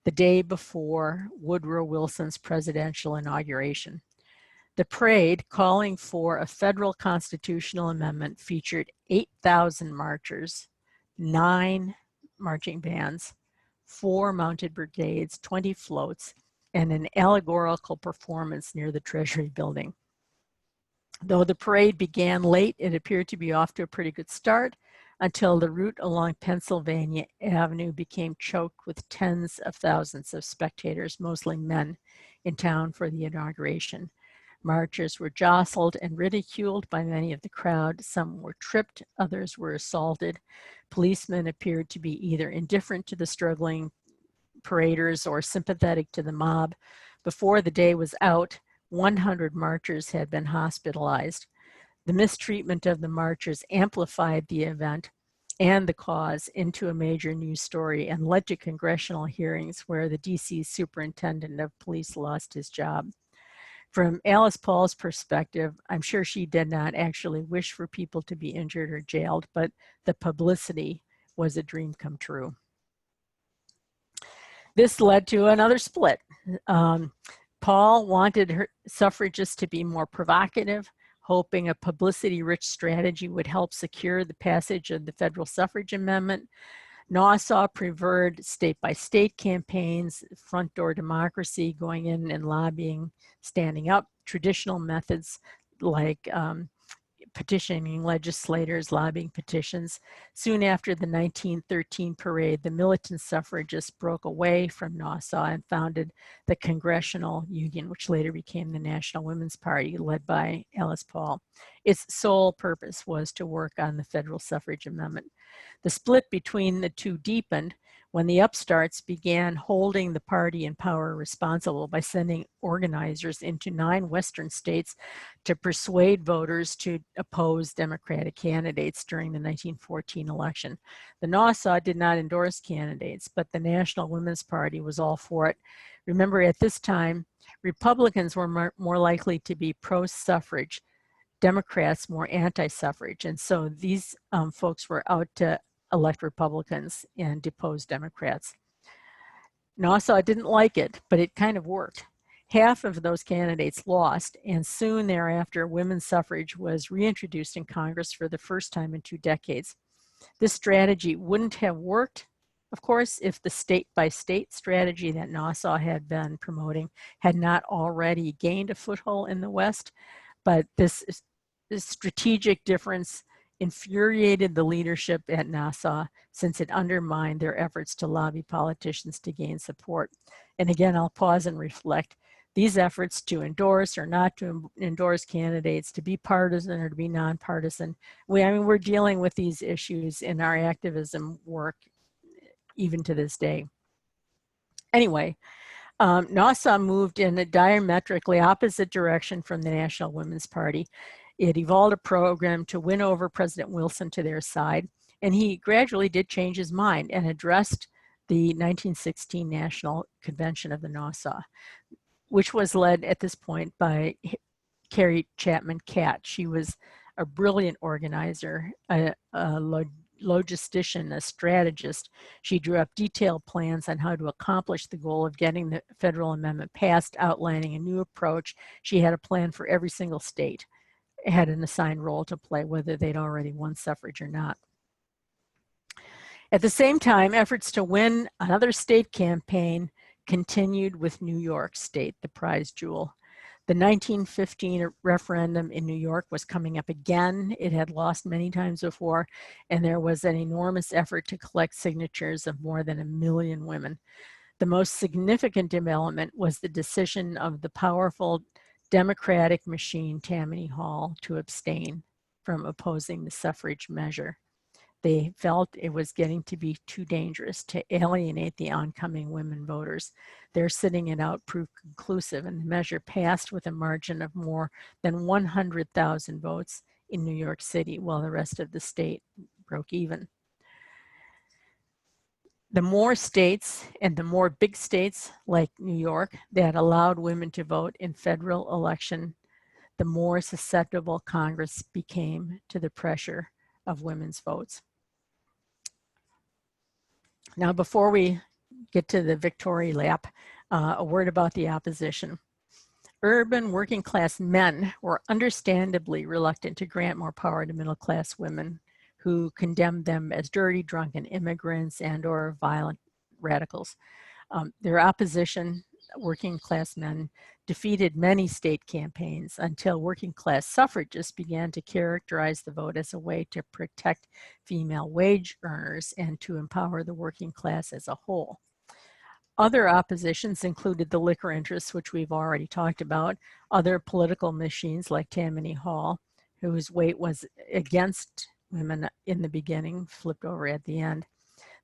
the day before Woodrow Wilson's presidential inauguration. The parade, calling for a federal constitutional amendment, featured 8,000 marchers, 9 marching bands, 4 mounted brigades, 20 floats, and an allegorical performance near the Treasury building. Though the parade began late, it appeared to be off to a pretty good start until the route along Pennsylvania Avenue became choked with tens of thousands of spectators, mostly men, in town for the inauguration. Marchers were jostled and ridiculed by many of the crowd. Some were tripped, others were assaulted. Policemen appeared to be either indifferent to the struggling paraders or sympathetic to the mob. Before the day was out, 100 marchers had been hospitalized. The mistreatment of the marchers amplified the event and the cause into a major news story and led to congressional hearings where the DC superintendent of police lost his job. From Alice Paul's perspective, I'm sure she did not actually wish for people to be injured or jailed, but the publicity was a dream come true. This led to another split. Paul wanted her suffragists to be more provocative, hoping a publicity-rich strategy would help secure the passage of the federal suffrage amendment. Nassau preferred state-by-state campaigns, front-door democracy, going in and lobbying, standing up, traditional methods like petitioning legislators, lobbying petitions. Soon after the 1913 parade, the militant suffragists broke away from Nassau and founded the Congressional Union, which later became the National Women's Party, led by Alice Paul. Its sole purpose was to work on the federal suffrage amendment. The split between the two deepened when the upstarts began holding the party in power responsible by sending organizers into 9 Western states to persuade voters to oppose Democratic candidates during the 1914 election. The Nassau did not endorse candidates, but the National Women's Party was all for it. Remember, at this time, Republicans were more likely to be pro-suffrage, Democrats more anti-suffrage, and so these folks were out to elect Republicans and depose Democrats. Nassau didn't like it, but it kind of worked. Half of those candidates lost, and soon thereafter, women's suffrage was reintroduced in Congress for the first time in 2 decades. This strategy wouldn't have worked, of course, if the state-by-state strategy that Nassau had been promoting had not already gained a foothold in the West, but this strategic difference infuriated the leadership at Nassau since it undermined their efforts to lobby politicians to gain support. And again, I'll pause and reflect. These efforts to endorse or not to endorse candidates, to be partisan or to be nonpartisan, we're dealing with these issues in our activism work even to this day. Anyway, Nassau moved in a diametrically opposite direction from the National Women's Party. It evolved a program to win over President Wilson to their side, and he gradually did change his mind and addressed the 1916 National Convention of the Nassau, which was led at this point by Carrie Chapman Catt. She was a brilliant organizer, a logistician, a strategist. She drew up detailed plans on how to accomplish the goal of getting the federal amendment passed, outlining a new approach. She had a plan for every single state, had an assigned role to play, whether they'd already won suffrage or not. At the same time, efforts to win another state campaign continued with New York State, the prize jewel. The 1915 referendum in New York was coming up again. It had lost many times before, and there was an enormous effort to collect signatures of more than 1 million women. The most significant development was the decision of the powerful Democratic machine, Tammany Hall, to abstain from opposing the suffrage measure. They felt it was getting to be too dangerous to alienate the oncoming women voters. Their sitting it out proved conclusive, and the measure passed with a margin of more than 100,000 votes in New York City, while the rest of the state broke even. The more states, and the more big states like New York, that allowed women to vote in federal election, the more susceptible Congress became to the pressure of women's votes. Now, before we get to the victory lap, a word about the opposition. Urban working class men were understandably reluctant to grant more power to middle class women, who condemned them as dirty, drunken immigrants and or violent radicals. Their opposition, working class men, defeated many state campaigns until working class suffragists began to characterize the vote as a way to protect female wage earners and to empower the working class as a whole. Other oppositions included the liquor interests, which we've already talked about, other political machines like Tammany Hall, whose weight was against women in the beginning, flipped over at the end.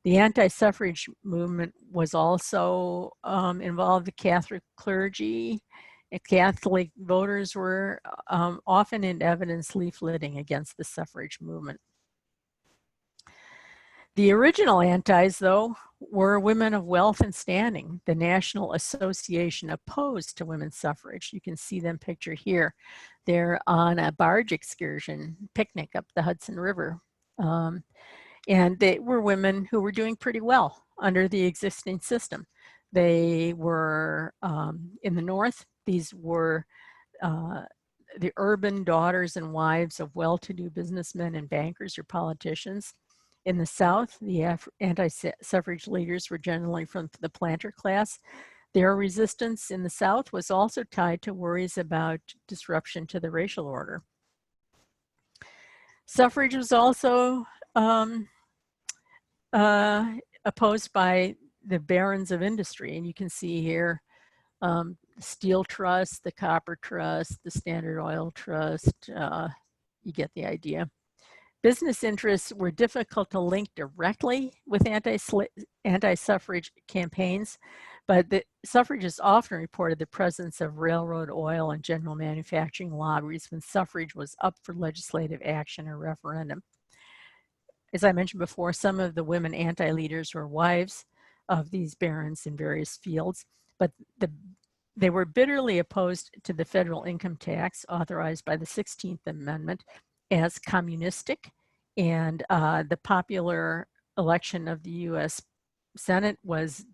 The anti-suffrage movement was also involved the Catholic clergy. Catholic voters were often in evidence leafleting against the suffrage movement. The original antis, though, were women of wealth and standing. The National Association opposed to women's suffrage. You can see them pictured here. They're on a barge excursion picnic up the Hudson River. And they were women who were doing pretty well under the existing system. They were in the North. These were the urban daughters and wives of well-to-do businessmen and bankers or politicians. In the South, the anti-suffrage leaders were generally from the planter class. Their resistance in the South was also tied to worries about disruption to the racial order. Suffrage was also opposed by the barons of industry, and you can see here Steel Trust, the Copper Trust, the Standard Oil Trust. You get the idea. Business interests were difficult to link directly with anti-suffrage campaigns, but the suffragists often reported the presence of railroad, oil, and general manufacturing lobbies when suffrage was up for legislative action or referendum. As I mentioned before, some of the women anti-leaders were wives of these barons in various fields, but they were bitterly opposed to the federal income tax authorized by the 16th Amendment as communistic, and the popular election of the U.S. Senate was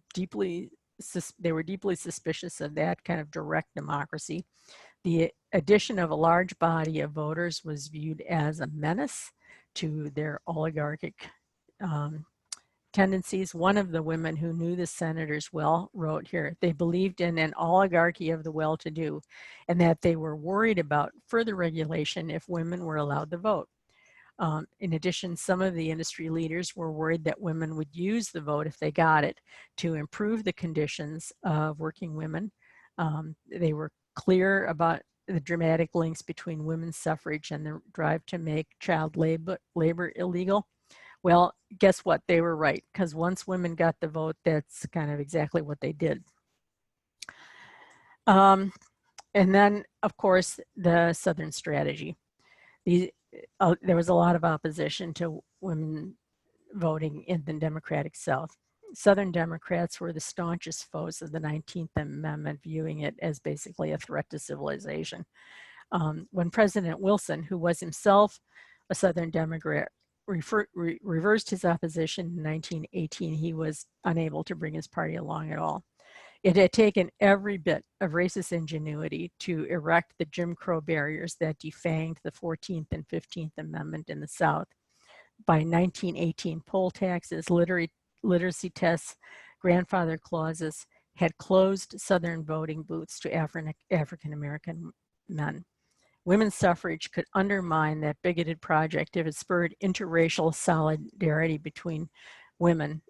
they were deeply suspicious of that kind of direct democracy. The addition of a large body of voters was viewed as a menace to their oligarchic tendencies. One of the women who knew the senators well wrote here, they believed in an oligarchy of the well-to-do and that they were worried about further regulation if women were allowed to vote. In addition, some of the industry leaders were worried that women would use the vote if they got it to improve the conditions of working women. They were clear about the dramatic links between women's suffrage and the drive to make child labor illegal. Well, guess what? They were right, because once women got the vote, that's kind of exactly what they did. And then, of course, the Southern strategy. There was a lot of opposition to women voting in the Democratic South. Southern Democrats were the staunchest foes of the 19th Amendment, viewing it as basically a threat to civilization. When President Wilson, who was himself a Southern Democrat, reversed his opposition in 1918, he was unable to bring his party along at all. It had taken every bit of racist ingenuity to erect the Jim Crow barriers that defanged the 14th and 15th Amendment in the South. By 1918, poll taxes, literacy tests, grandfather clauses had closed Southern voting booths to African-American men. Women's suffrage could undermine that bigoted project if it spurred interracial solidarity between women,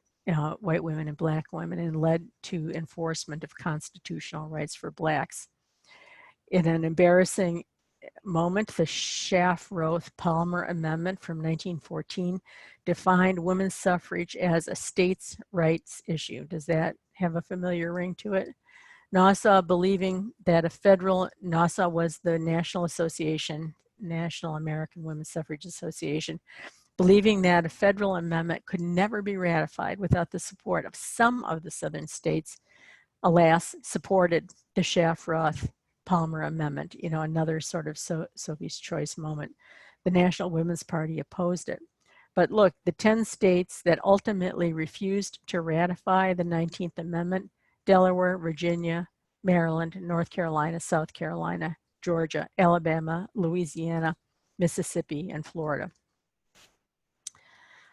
white women and black women, and led to enforcement of constitutional rights for blacks. In an embarrassing moment, the Schaff-Roth-Palmer Amendment from 1914 defined women's suffrage as a states' rights issue. Does that have a familiar ring to it? Nassau believing that Nassau was the National American Women's Suffrage Association, believing that a federal amendment could never be ratified without the support of some of the southern states, alas, supported the Schaff-Roth-Palmer Amendment, another sort of Sophie's choice moment. The National Women's Party opposed it. But look, the 10 states that ultimately refused to ratify the 19th Amendment, Delaware, Virginia, Maryland, North Carolina, South Carolina, Georgia, Alabama, Louisiana, Mississippi, and Florida.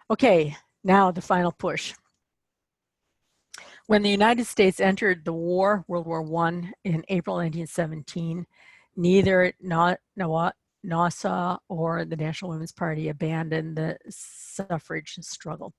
Okay, now the final push. When the United States entered the war, World War I, in April 1917, neither Nassau or the National Women's Party abandoned the suffrage struggle.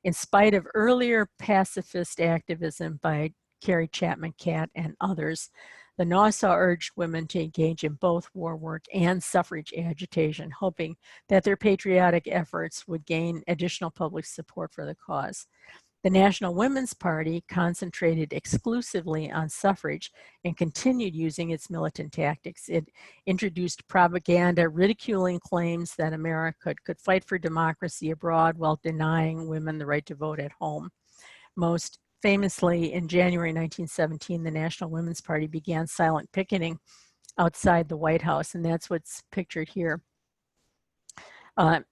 In spite of earlier pacifist activism by Carrie Chapman Catt and others, the Nassau urged women to engage in both war work and suffrage agitation, hoping that their patriotic efforts would gain additional public support for the cause. The National Women's Party concentrated exclusively on suffrage and continued using its militant tactics. It introduced propaganda ridiculing claims that America could fight for democracy abroad while denying women the right to vote at home. Most famously, in January 1917, the National Women's Party began silent picketing outside the White House, and that's what's pictured here.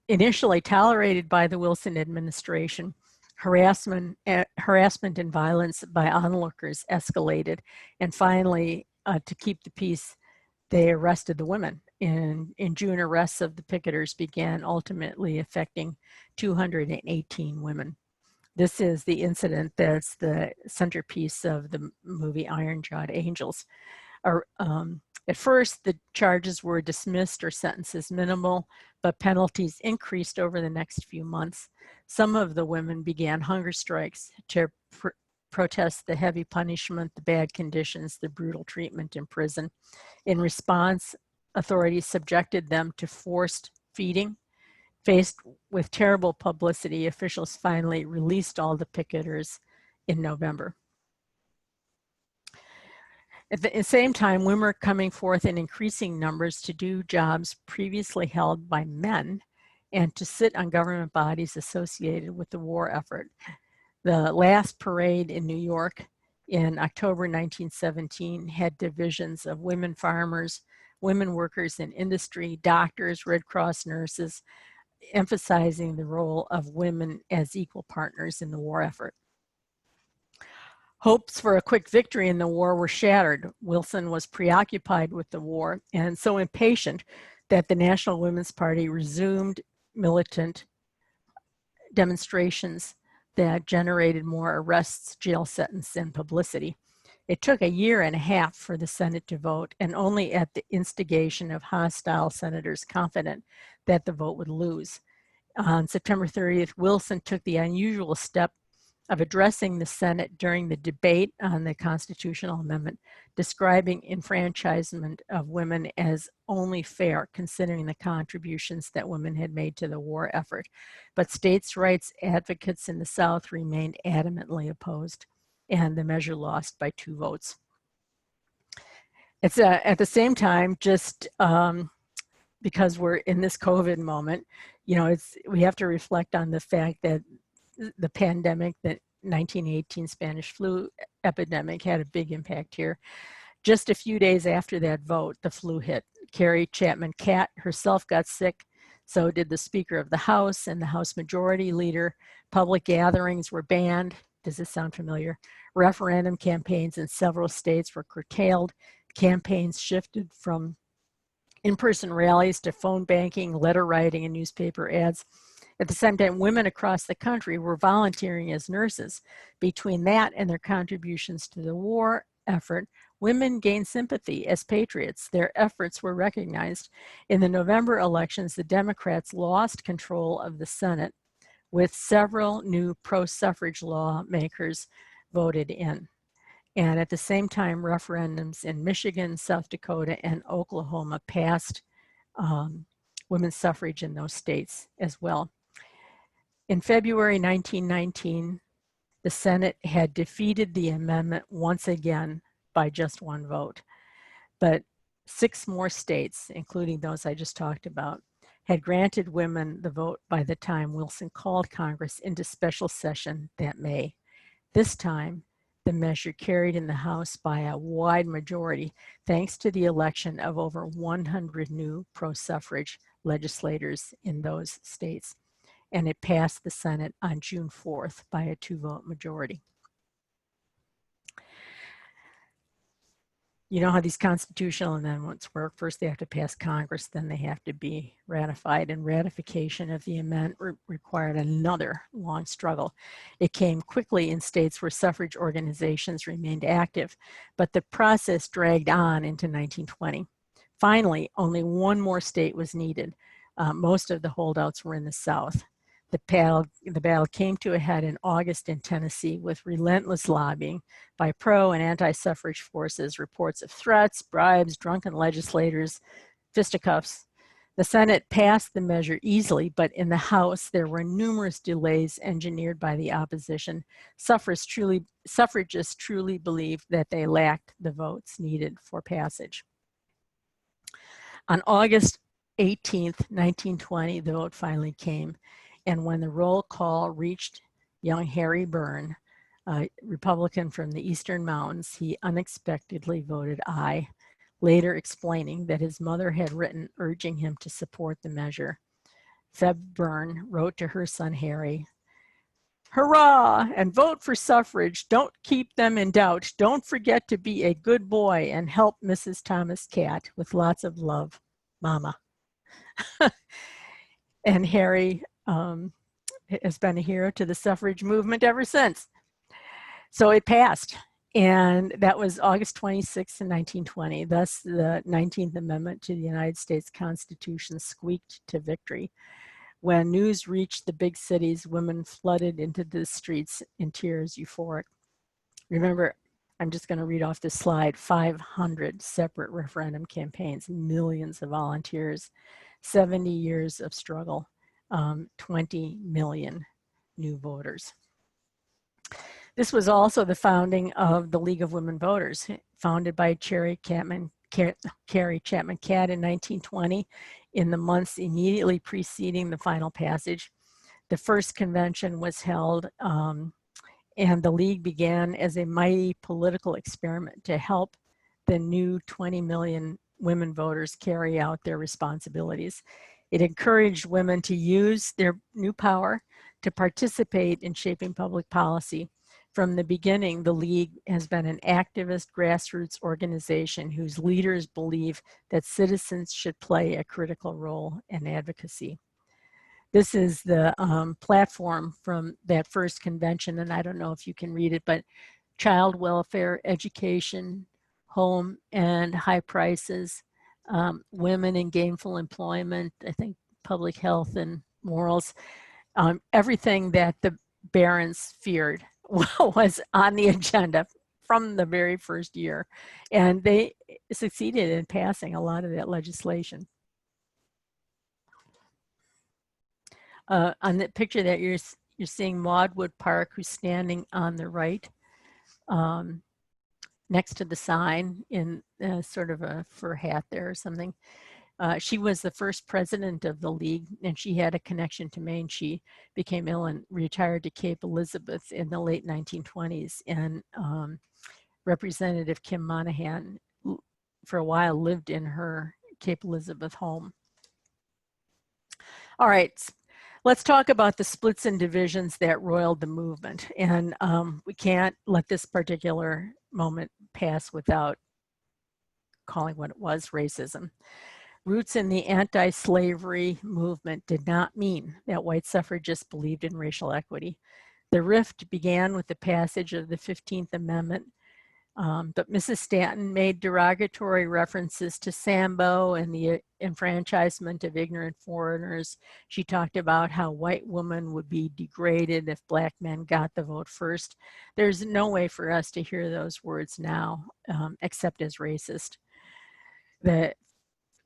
Initially tolerated by the Wilson administration, harassment and violence by onlookers escalated, and finally, to keep the peace, they arrested the women. In June, arrests of the picketers began, ultimately affecting 218 women. This is the incident that's the centerpiece of the movie Iron-Jawed Angels. At first, the charges were dismissed or sentences minimal, but penalties increased over the next few months. Some of the women began hunger strikes to protest the heavy punishment, the bad conditions, the brutal treatment in prison. In response, authorities subjected them to forced feeding. Faced with terrible publicity, officials finally released all the picketers in November. At the same time, women were coming forth in increasing numbers to do jobs previously held by men and to sit on government bodies associated with the war effort. The last parade in New York in October 1917 had divisions of women farmers, women workers in industry, doctors, Red Cross nurses, emphasizing the role of women as equal partners in the war effort. Hopes for a quick victory in the war were shattered. Wilson was preoccupied with the war and so impatient that the National Women's Party resumed militant demonstrations that generated more arrests, jail sentences, and publicity. It took a year and a half for the Senate to vote, and only at the instigation of hostile senators confident that the vote would lose. On September 30th, Wilson took the unusual step of addressing the Senate during the debate on the constitutional amendment, describing enfranchisement of women as only fair, considering the contributions that women had made to the war effort. But states' rights advocates in the South remained adamantly opposed, and the measure lost by 2 votes. It's at the same time, just because we're in this COVID moment, you know, we have to reflect on the fact that the pandemic, the 1918 Spanish flu epidemic, had a big impact here. Just a few days after that vote, the flu hit. Carrie Chapman Catt herself got sick, so did the Speaker of the House and the House Majority Leader. Public gatherings were banned. Does this sound familiar? Referendum campaigns in several states were curtailed. Campaigns shifted from in-person rallies to phone banking, letter writing, and newspaper ads. At the same time, women across the country were volunteering as nurses. Between that and their contributions to the war effort, women gained sympathy as patriots. Their efforts were recognized. In the November elections, the Democrats lost control of the Senate, with several new pro-suffrage lawmakers voted in. And at the same time, referendums in Michigan, South Dakota, and Oklahoma passed women's suffrage in those states as well. In February 1919, the Senate had defeated the amendment once again by just 1 vote. But 6 more states, including those I just talked about, had granted women the vote by the time Wilson called Congress into special session that May. This time, the measure carried in the House by a wide majority, thanks to the election of over 100 new pro-suffrage legislators in those states. And it passed the Senate on June 4th by a 2-vote majority. You know how these constitutional amendments work. First, they have to pass Congress, then they have to be ratified, and ratification of the amendment required another long struggle. It came quickly in states where suffrage organizations remained active, but the process dragged on into 1920. Finally, only 1 more state was needed. Most of the holdouts were in the South. The battle came to a head in August in Tennessee with relentless lobbying by pro and anti-suffrage forces, reports of threats, bribes, drunken legislators, fisticuffs. The Senate passed the measure easily, but in the House, there were numerous delays engineered by the opposition. Suffragists truly believed that they lacked the votes needed for passage. On August 18th, 1920, the vote finally came. And when the roll call reached young Harry Byrne, a Republican from the Eastern Mountains, he unexpectedly voted aye, later explaining that his mother had written urging him to support the measure. Feb Byrne wrote to her son Harry, "Hurrah, and vote for suffrage. Don't keep them in doubt. Don't forget to be a good boy and help Mrs. Thomas Cat. With lots of love, Mama." And Harry has been a hero to the suffrage movement ever since. So it passed. And that was August 26, 1920. Thus, the 19th Amendment to the United States Constitution squeaked to victory. When news reached the big cities, women flooded into the streets in tears, euphoric. Remember, I'm just going to read off this slide, 500 separate referendum campaigns, millions of volunteers, 70 years of struggle, 20 million new voters. This was also the founding of the League of Women Voters, founded by Carrie Chapman Catt in 1920 in the months immediately preceding the final passage. The first convention was held and the League began as a mighty political experiment to help the new 20 million women voters carry out their responsibilities. It encouraged women to use their new power to participate in shaping public policy. From the beginning, the League has been an activist grassroots organization whose leaders believe that citizens should play a critical role in advocacy. This is the platform from that first convention, and I don't know if you can read it, but child welfare, education, home and high prices, women in gainful employment, I think public health and morals, everything that the barons feared was on the agenda from the very first year. And they succeeded in passing a lot of that legislation. On the picture that you're seeing Maudwood Park, who's standing on the right next to the sign in sort of a fur hat there or something. She was the first president of the League, and she had a connection to Maine. She became ill and retired to Cape Elizabeth in the late 1920s. And Representative Kim Monahan, for a while, lived in her Cape Elizabeth home. All right, let's talk about the splits and divisions that roiled the movement. And we can't let this particular moment pass without calling what it was racism. Roots in the anti-slavery movement did not mean that white suffragists believed in racial equity. The rift began with the passage of the 15th Amendment, but Mrs. Stanton made derogatory references to Sambo and the enfranchisement of ignorant foreigners. She talked about how white women would be degraded if black men got the vote first. There's no way for us to hear those words now, except as racist. The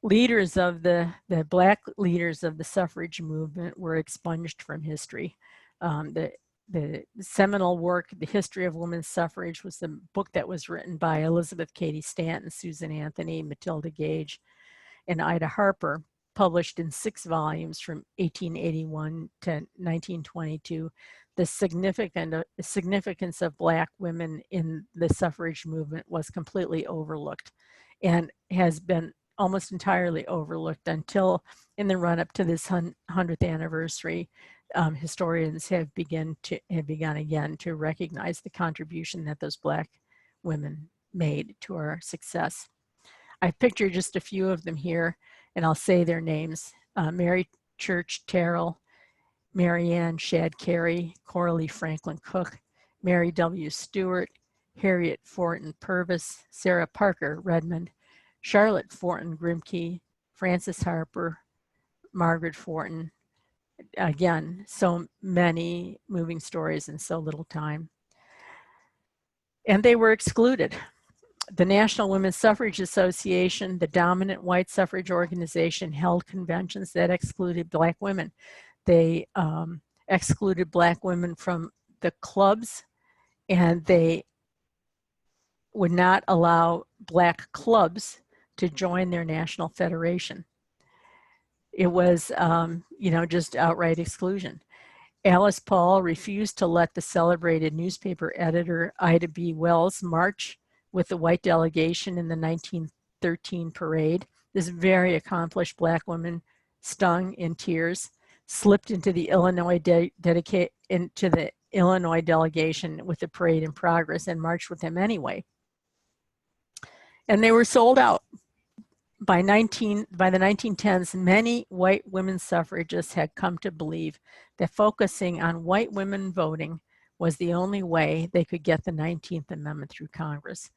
leaders of the black leaders of the suffrage movement were expunged from history. The seminal work, The History of Women's Suffrage, was the book that was written by Elizabeth Cady Stanton, Susan Anthony, Matilda Gage, and Ida Harper, published in 6 volumes from 1881 to 1922. The significance of black women in the suffrage movement was completely overlooked and has been almost entirely overlooked until in the run-up to this 100th anniversary. Historians have begun again to recognize the contribution that those black women made to our success. I've pictured just a few of them here, and I'll say their names. Mary Church Terrell, Mary Ann Shadd Carey, Coralie Franklin Cook, Mary W. Stewart, Harriet Fortin Purvis, Sarah Parker Redmond, Charlotte Fortin Grimke, Frances Harper, Margaret Fortin. Again, so many moving stories in so little time. And they were excluded. The National Women's Suffrage Association, the dominant white suffrage organization, held conventions that excluded Black women. They excluded Black women from the clubs, and they would not allow Black clubs to join their national federation. It was, just outright exclusion. Alice Paul refused to let the celebrated newspaper editor Ida B. Wells march with the white delegation in the 1913 parade. This very accomplished Black woman, stung in tears, slipped into the Illinois delegation with the parade in progress and marched with him anyway. And they were sold out. By the 1910s, many white women suffragists had come to believe that focusing on white women voting was the only way they could get the 19th Amendment through Congress.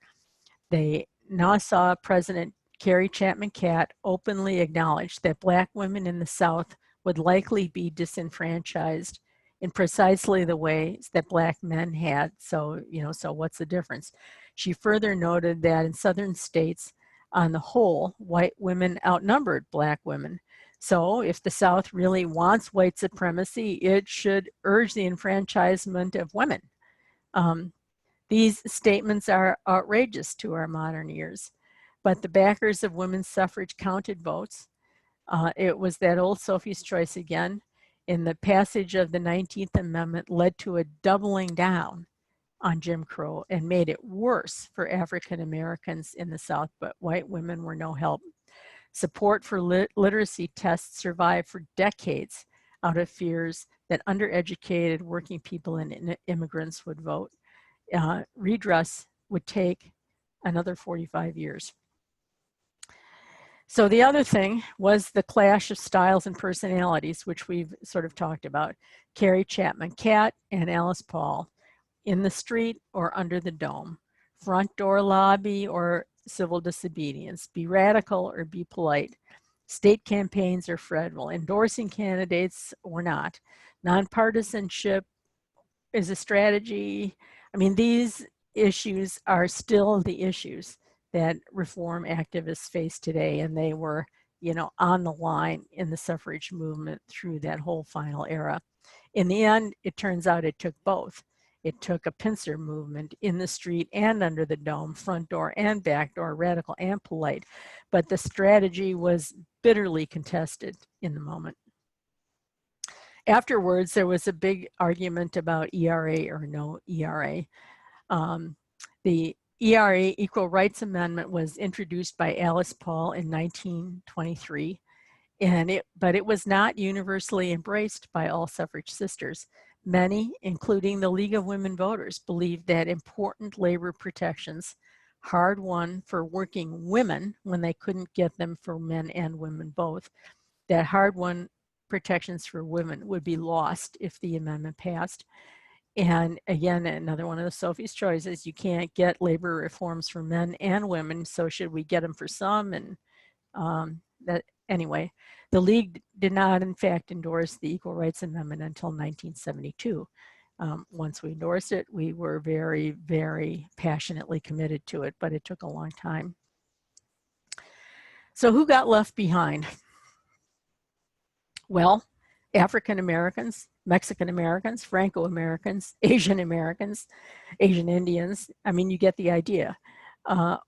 They now saw President Carrie Chapman Catt openly acknowledge that Black women in the South would likely be disenfranchised in precisely the ways that Black men had. So what's the difference? She further noted that in Southern states, on the whole, white women outnumbered Black women. So if the South really wants white supremacy, it should urge the enfranchisement of women. These statements are outrageous to our modern ears, but the backers of women's suffrage counted votes. It was that old Sophie's choice again. In the passage of the 19th Amendment led to a doubling down on Jim Crow and made it worse for African Americans in the South, but white women were no help. Support for literacy tests survived for decades out of fears that undereducated working people and immigrants would vote. Redress would take another 45 years. So the other thing was the clash of styles and personalities, which we've sort of talked about. Carrie Chapman Catt and Alice Paul, in the street or under the dome, front door lobby or civil disobedience, be radical or be polite, state campaigns or federal, endorsing candidates or not, nonpartisanship is a strategy. I mean, these issues are still the issues that reform activists face today, and they were, on the line in the suffrage movement through that whole final era. In the end, it turns out it took both. It took a pincer movement in the street and under the dome, front door and back door, radical and polite. But the strategy was bitterly contested in the moment. Afterwards, there was a big argument about ERA or no ERA. The ERA, Equal Rights Amendment, was introduced by Alice Paul in 1923, but it was not universally embraced by all suffrage sisters. Many, including the League of Women Voters, believed that important labor protections, hard won for working women when they couldn't get them for men and women both, that hard won protections for women would be lost if the amendment passed. And again, another one of the Sophie's choices, you can't get labor reforms for men and women, so should we get them for some? And anyway, the League did not, in fact, endorse the Equal Rights Amendment until 1972. Once we endorsed it, we were very, very passionately committed to it, but it took a long time. So who got left behind? Well, African Americans, Mexican Americans, Franco Americans, Asian Americans, Asian Indians. I mean, you get the idea.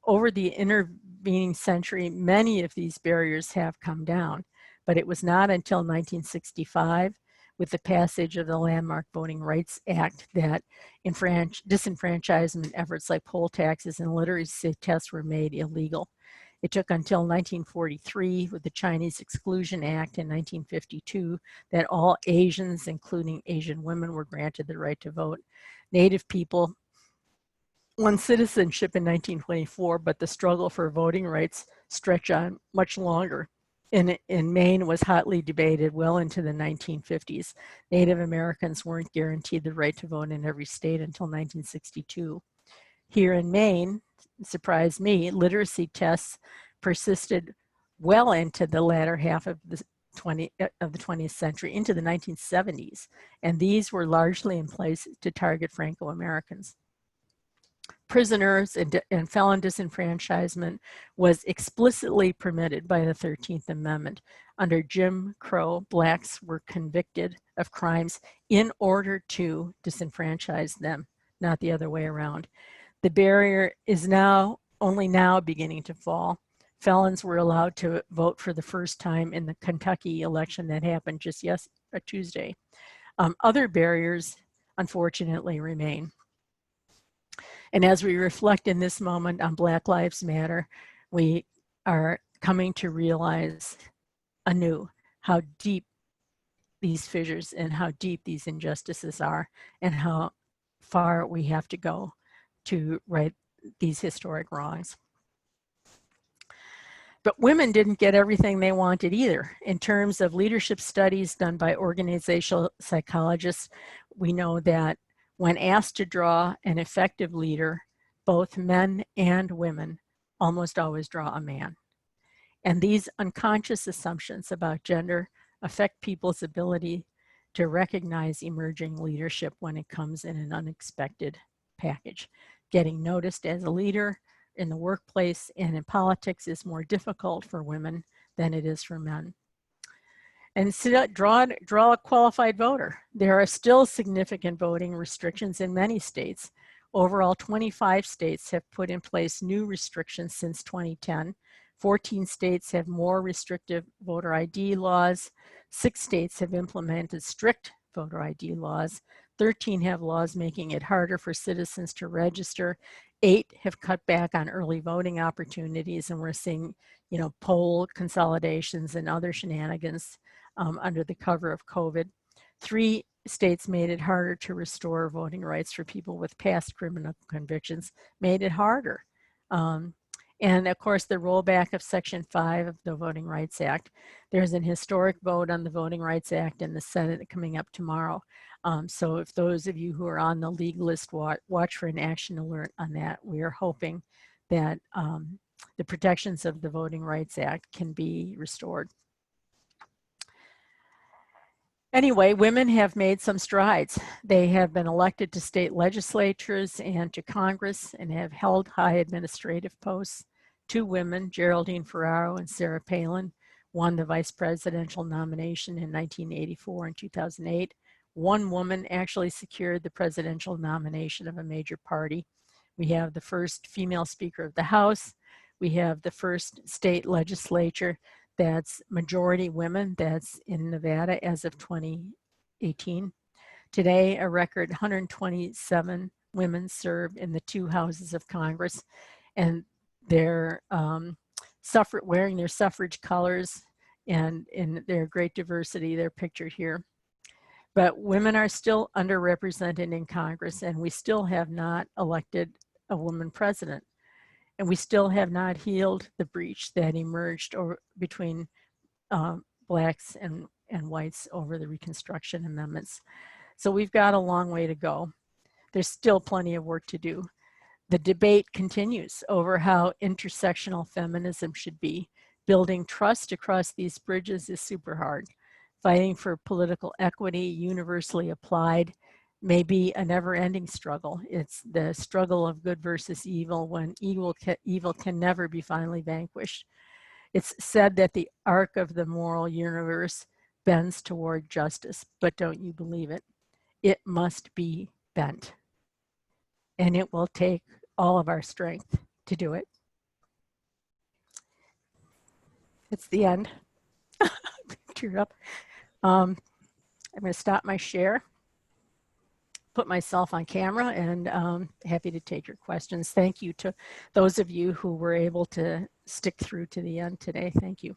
Over the intervening century, many of these barriers have come down, but it was not until 1965, with the passage of the landmark Voting Rights Act, that disenfranchisement efforts like poll taxes and literacy tests were made illegal. It took until 1943, with the Chinese Exclusion Act in 1952, that all Asians, including Asian women, were granted the right to vote. Native people won citizenship in 1924, but the struggle for voting rights stretched on much longer. In Maine was hotly debated well into the 1950s. Native Americans weren't guaranteed the right to vote in every state until 1962. Here in Maine, surprised me, literacy tests persisted well into the latter half of the 20th century, into the 1970s, and these were largely in place to target Franco-Americans. prisoners and felon disenfranchisement was explicitly permitted by the 13th Amendment. Under Jim Crow, blacks were convicted of crimes in order to disenfranchise them, not the other way around. The barrier is only now beginning to fall. Felons were allowed to vote for the first time in the Kentucky election that happened just Tuesday. Other barriers, unfortunately, remain. And as we reflect in this moment on Black Lives Matter, we are coming to realize anew how deep these fissures and how deep these injustices are, and how far we have to go to right these historic wrongs. But women didn't get everything they wanted either. In terms of leadership studies done by organizational psychologists, we know that when asked to draw an effective leader, both men and women almost always draw a man. And these unconscious assumptions about gender affect people's ability to recognize emerging leadership when it comes in an unexpected package. Getting noticed as a leader in the workplace and in politics is more difficult for women than it is for men. And draw a qualified voter. There are still significant voting restrictions in many states. Overall, 25 states have put in place new restrictions since 2010. 14 states have more restrictive voter ID laws. 6 states have implemented strict voter ID laws. 13 have laws making it harder for citizens to register. 8 have cut back on early voting opportunities, and we're seeing, poll consolidations and other shenanigans under the cover of COVID. 3 states made it harder to restore voting rights for people with past criminal convictions, made it harder. And of course, the rollback of Section 5 of the Voting Rights Act. There's an historic vote on the Voting Rights Act in the Senate coming up tomorrow. So if those of you who are on the league list watch for an action alert on that, we are hoping that the protections of the Voting Rights Act can be restored. Anyway, women have made some strides. They have been elected to state legislatures and to Congress and have held high administrative posts. 2 women, Geraldine Ferraro and Sarah Palin, won the vice presidential nomination in 1984 and 2008. 1 woman actually secured the presidential nomination of a major party. We have the first female Speaker of the House. We have the first state legislature that's majority women, that's in Nevada as of 2018. Today, a record 127 women serve in the 2 houses of Congress, and they're wearing their suffrage colors, and in their great diversity, they're pictured here. But women are still underrepresented in Congress, and we still have not elected a woman president. And we still have not healed the breach that emerged between blacks and whites over the Reconstruction Amendments. So we've got a long way to go. There's still plenty of work to do. The debate continues over how intersectional feminism should be. Building trust across these bridges is super hard. Fighting for political equity universally applied may be a never-ending struggle. It's the struggle of good versus evil when evil can never be finally vanquished. It's said that the arc of the moral universe bends toward justice, but don't you believe it? It must be bent. And it will take all of our strength to do it. It's the end. Tear up. I'm going to stop my share, put myself on camera, and happy to take your questions. Thank you to those of you who were able to stick through to the end today. Thank you.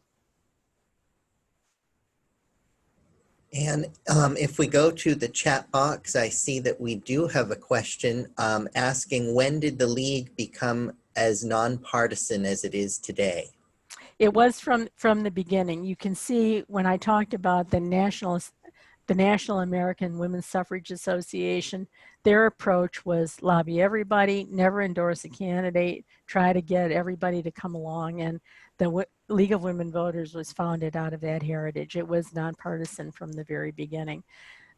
And if we go to the chat box, I see that we do have a question asking, when did the League become as nonpartisan as it is today? It was from the beginning. You can see when I talked about the National American Women's Suffrage Association, their approach was lobby everybody, never endorse a candidate, try to get everybody to come along. And the League of Women Voters was founded out of that heritage. It was nonpartisan from the very beginning.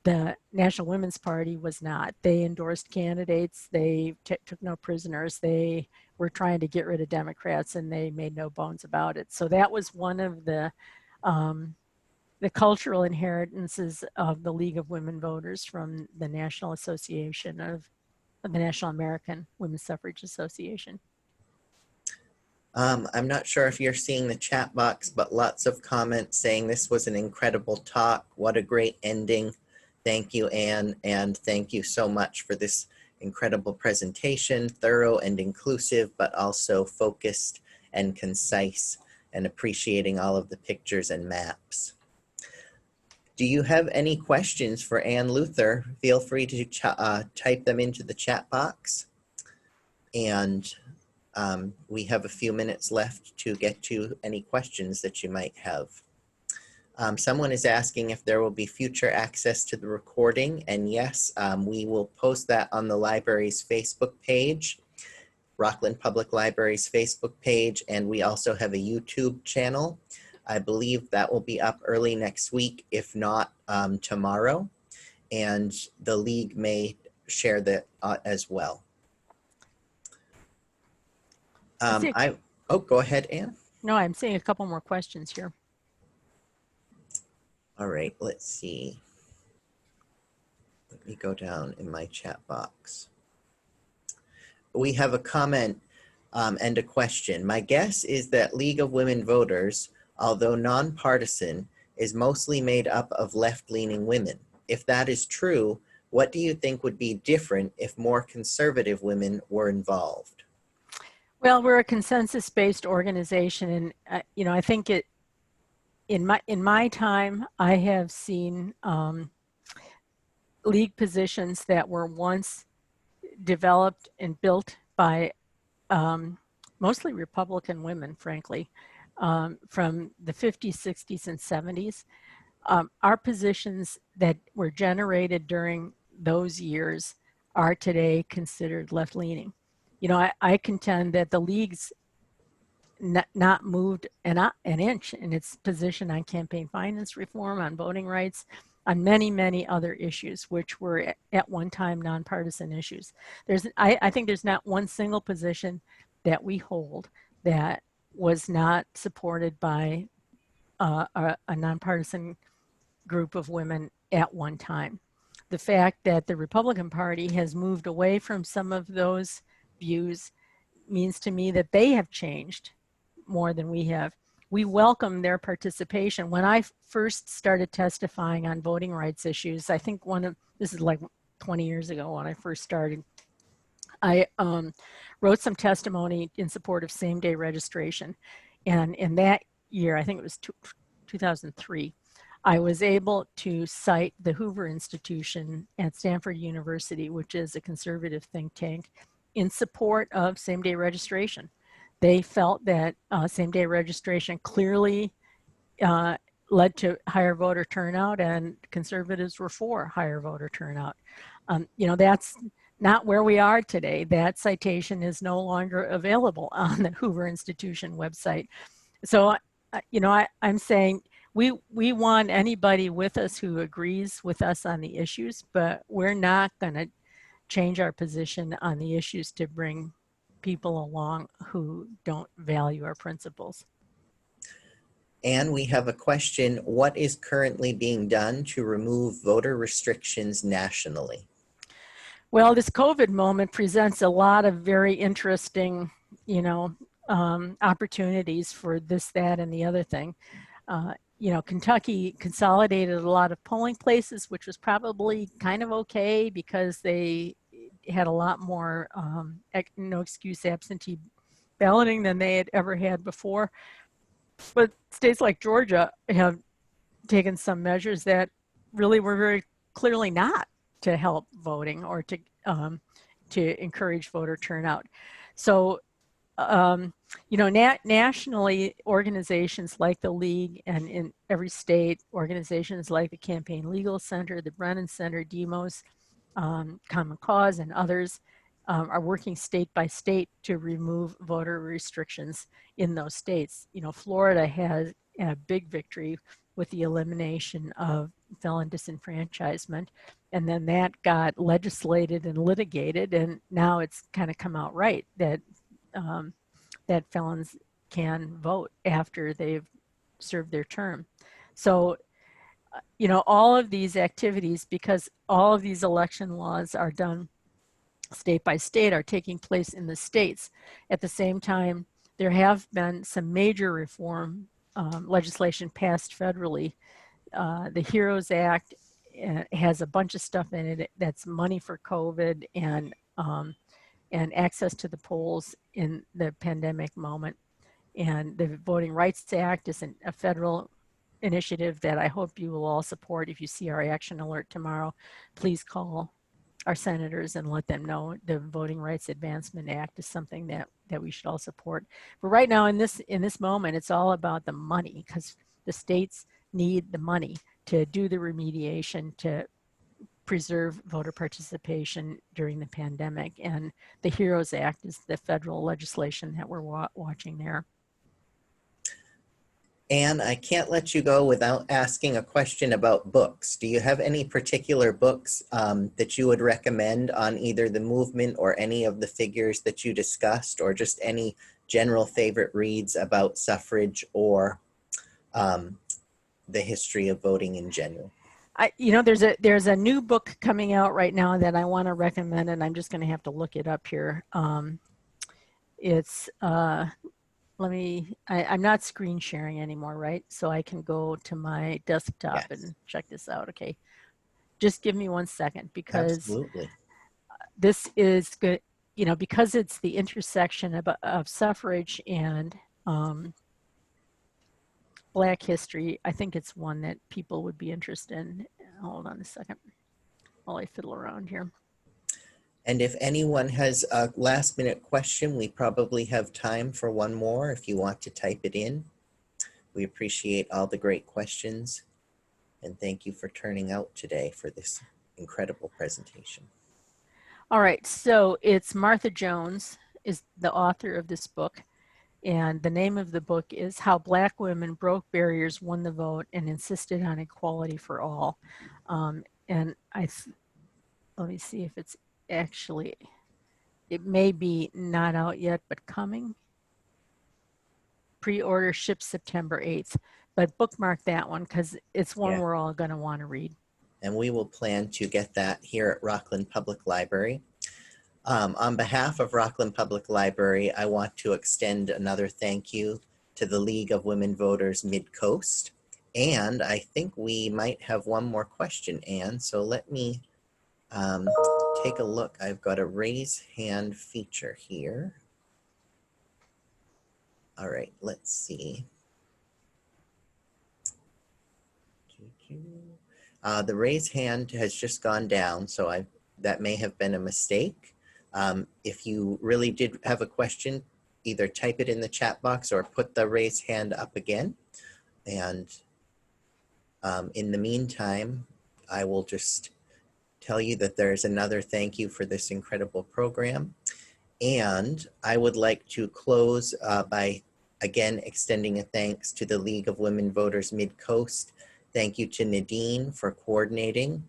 The National Women's Party was not. They endorsed candidates. They took no prisoners. They were trying to get rid of Democrats, and they made no bones about it. So that was one of the cultural inheritances of the League of Women Voters from the National Association of the National American Women's Suffrage Association. I'm not sure if you're seeing the chat box, but lots of comments saying this was an incredible talk. What a great ending. Thank you, Anne, and thank you so much for this incredible presentation, thorough and inclusive, but also focused and concise, and appreciating all of the pictures and maps. Do you have any questions for Ann Luther? Feel free to type them into the chat box. And we have a few minutes left to get to any questions that you might have. Someone is asking if there will be future access to the recording, and yes, we will post that on the library's Facebook page, Rockland Public Library's Facebook page, and we also have a YouTube channel. I believe that will be up early next week, if not tomorrow, and the League may share that as well. Oh, go ahead, Anne. No, I'm seeing a couple more questions here. All right, let's see. Let me go down in my chat box. We have a comment and a question. My guess is that League of Women Voters, although nonpartisan, is mostly made up of left-leaning women. If that is true, what do you think would be different if more conservative women were involved? Well, we're a consensus-based organization, and you know, I think in my time, I have seen League positions that were once developed and built by mostly Republican women, frankly, from the 50s, 60s, and 70s. Our positions that were generated during those years are today considered left-leaning. You know, I contend that the League's not moved an inch in its position on campaign finance reform, on voting rights, on many, many other issues, which were at one time nonpartisan issues. I think there's not one single position that we hold that was not supported by a nonpartisan group of women at one time. The fact that the Republican Party has moved away from some of those views means to me that they have changed more than we have. We welcome their participation. When I first started testifying on voting rights issues, I think this is like 20 years ago when I first started, I wrote some testimony in support of same-day registration. And in that year, I think it was 2003, I was able to cite the Hoover Institution at Stanford University, which is a conservative think tank, in support of same-day registration. They felt that same-day registration clearly led to higher voter turnout, and conservatives were for higher voter turnout. You know, that's not where we are today. That citation is no longer available on the Hoover Institution website. So, you know, I'm saying we want anybody with us who agrees with us on the issues, but we're not going to change our position on the issues to bring people along who don't value our principles. And we have a question. What is currently being done to remove voter restrictions nationally? Well, this COVID moment presents a lot of very interesting, you know, opportunities for this, that, and the other thing. You know, Kentucky consolidated a lot of polling places, which was probably kind of okay because they had a lot more no excuse absentee balloting than they had ever had before. But states like Georgia have taken some measures that really were very clearly not to help voting or to encourage voter turnout. So, you know, nationally, organizations like the League, and in every state, organizations like the Campaign Legal Center, the Brennan Center, DEMOS, Common Cause, and others are working state by state to remove voter restrictions in those states. You know, Florida has a big victory with the elimination of felon disenfranchisement. And then that got legislated and litigated, and now it's kind of come out right that that felons can vote after they've served their term. So, you know, all of these activities, because all of these election laws are done state by state, are taking place in the states. At the same time, there have been some major reform legislation passed federally. The HEROES Act has a bunch of stuff in it that's money for COVID and access to the polls in the pandemic moment. And the Voting Rights Act is a federal initiative that I hope you will all support. If you see our action alert tomorrow, please call our senators and let them know the Voting Rights Advancement Act is something that we should all support. But right now in this moment, it's all about the money, because the states need the money to do the remediation, to preserve voter participation during the pandemic. And the HEROES Act is the federal legislation that we're watching there. Anne, I can't let you go without asking a question about books. Do you have any particular books that you would recommend on either the movement or any of the figures that you discussed, or just any general favorite reads about suffrage or the history of voting in general? You know, there's a new book coming out right now that I want to recommend, and I'm just going to have to look it up here. It's I'm not screen sharing anymore, right? So I can go to my desktop and check this out. Okay. Just give me 1 second, because absolutely, this is good, you know, because it's the intersection of suffrage and Black history. I think it's one that people would be interested in. Hold on a second while I fiddle around here. And if anyone has a last minute question, we probably have time for one more if you want to type it in. We appreciate all the great questions, and thank you for turning out today for this incredible presentation. All right, so it's Martha Jones is the author of this book, and the name of the book is How Black Women Broke Barriers, Won the Vote, and Insisted on Equality for All. And let me see if it's actually, it may be not out yet, but coming. Pre-order ships September 8th, but bookmark that one, because it's one we're all going to want to read. And we will plan to get that here at Rockland Public Library. On behalf of Rockland Public Library, I want to extend another thank you to the League of Women Voters Mid-Coast. And I think we might have one more question, Anne. So let me take a look. I've got a raise hand feature here. All right, let's see. The raise hand has just gone down, so that may have been a mistake. If you really did have a question, either type it in the chat box or put the raise hand up again. And in the meantime, I will just tell you that there's another thank you for this incredible program. And I would like to close by again extending a thanks to the League of Women Voters Mid-Coast. Thank you to Nadine for coordinating.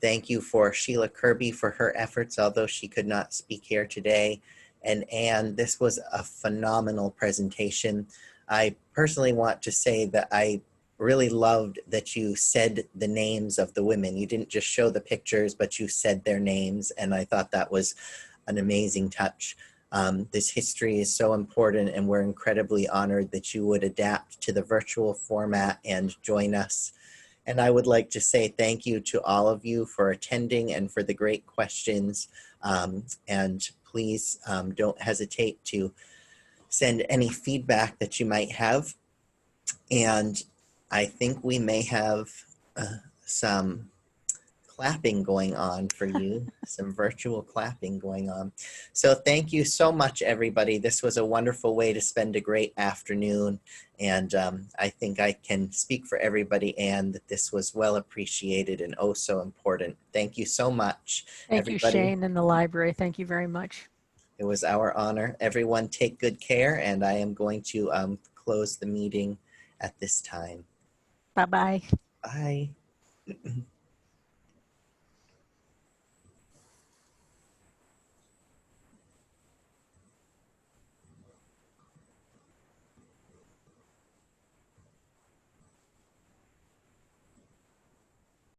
Thank you for Sheila Kirby for her efforts, although she could not speak here today. And Anne, this was a phenomenal presentation. I personally want to say that I really loved that you said the names of the women. You didn't just show the pictures, but you said their names. And I thought that was an amazing touch. This history is so important, and we're incredibly honored that you would adapt to the virtual format and join us. And I would like to say thank you to all of you for attending and for the great questions. And please don't hesitate to send any feedback that you might have. And I think we may have some clapping going on for you, some virtual clapping going on. So thank you so much, everybody. This was a wonderful way to spend a great afternoon. And I think I can speak for everybody, Anne, that this was well appreciated and oh so important. Thank you so much. Thank you, Shane, and the library. Thank you very much. It was our honor. Everyone take good care, and I am going to close the meeting at this time. Bye-bye. Bye.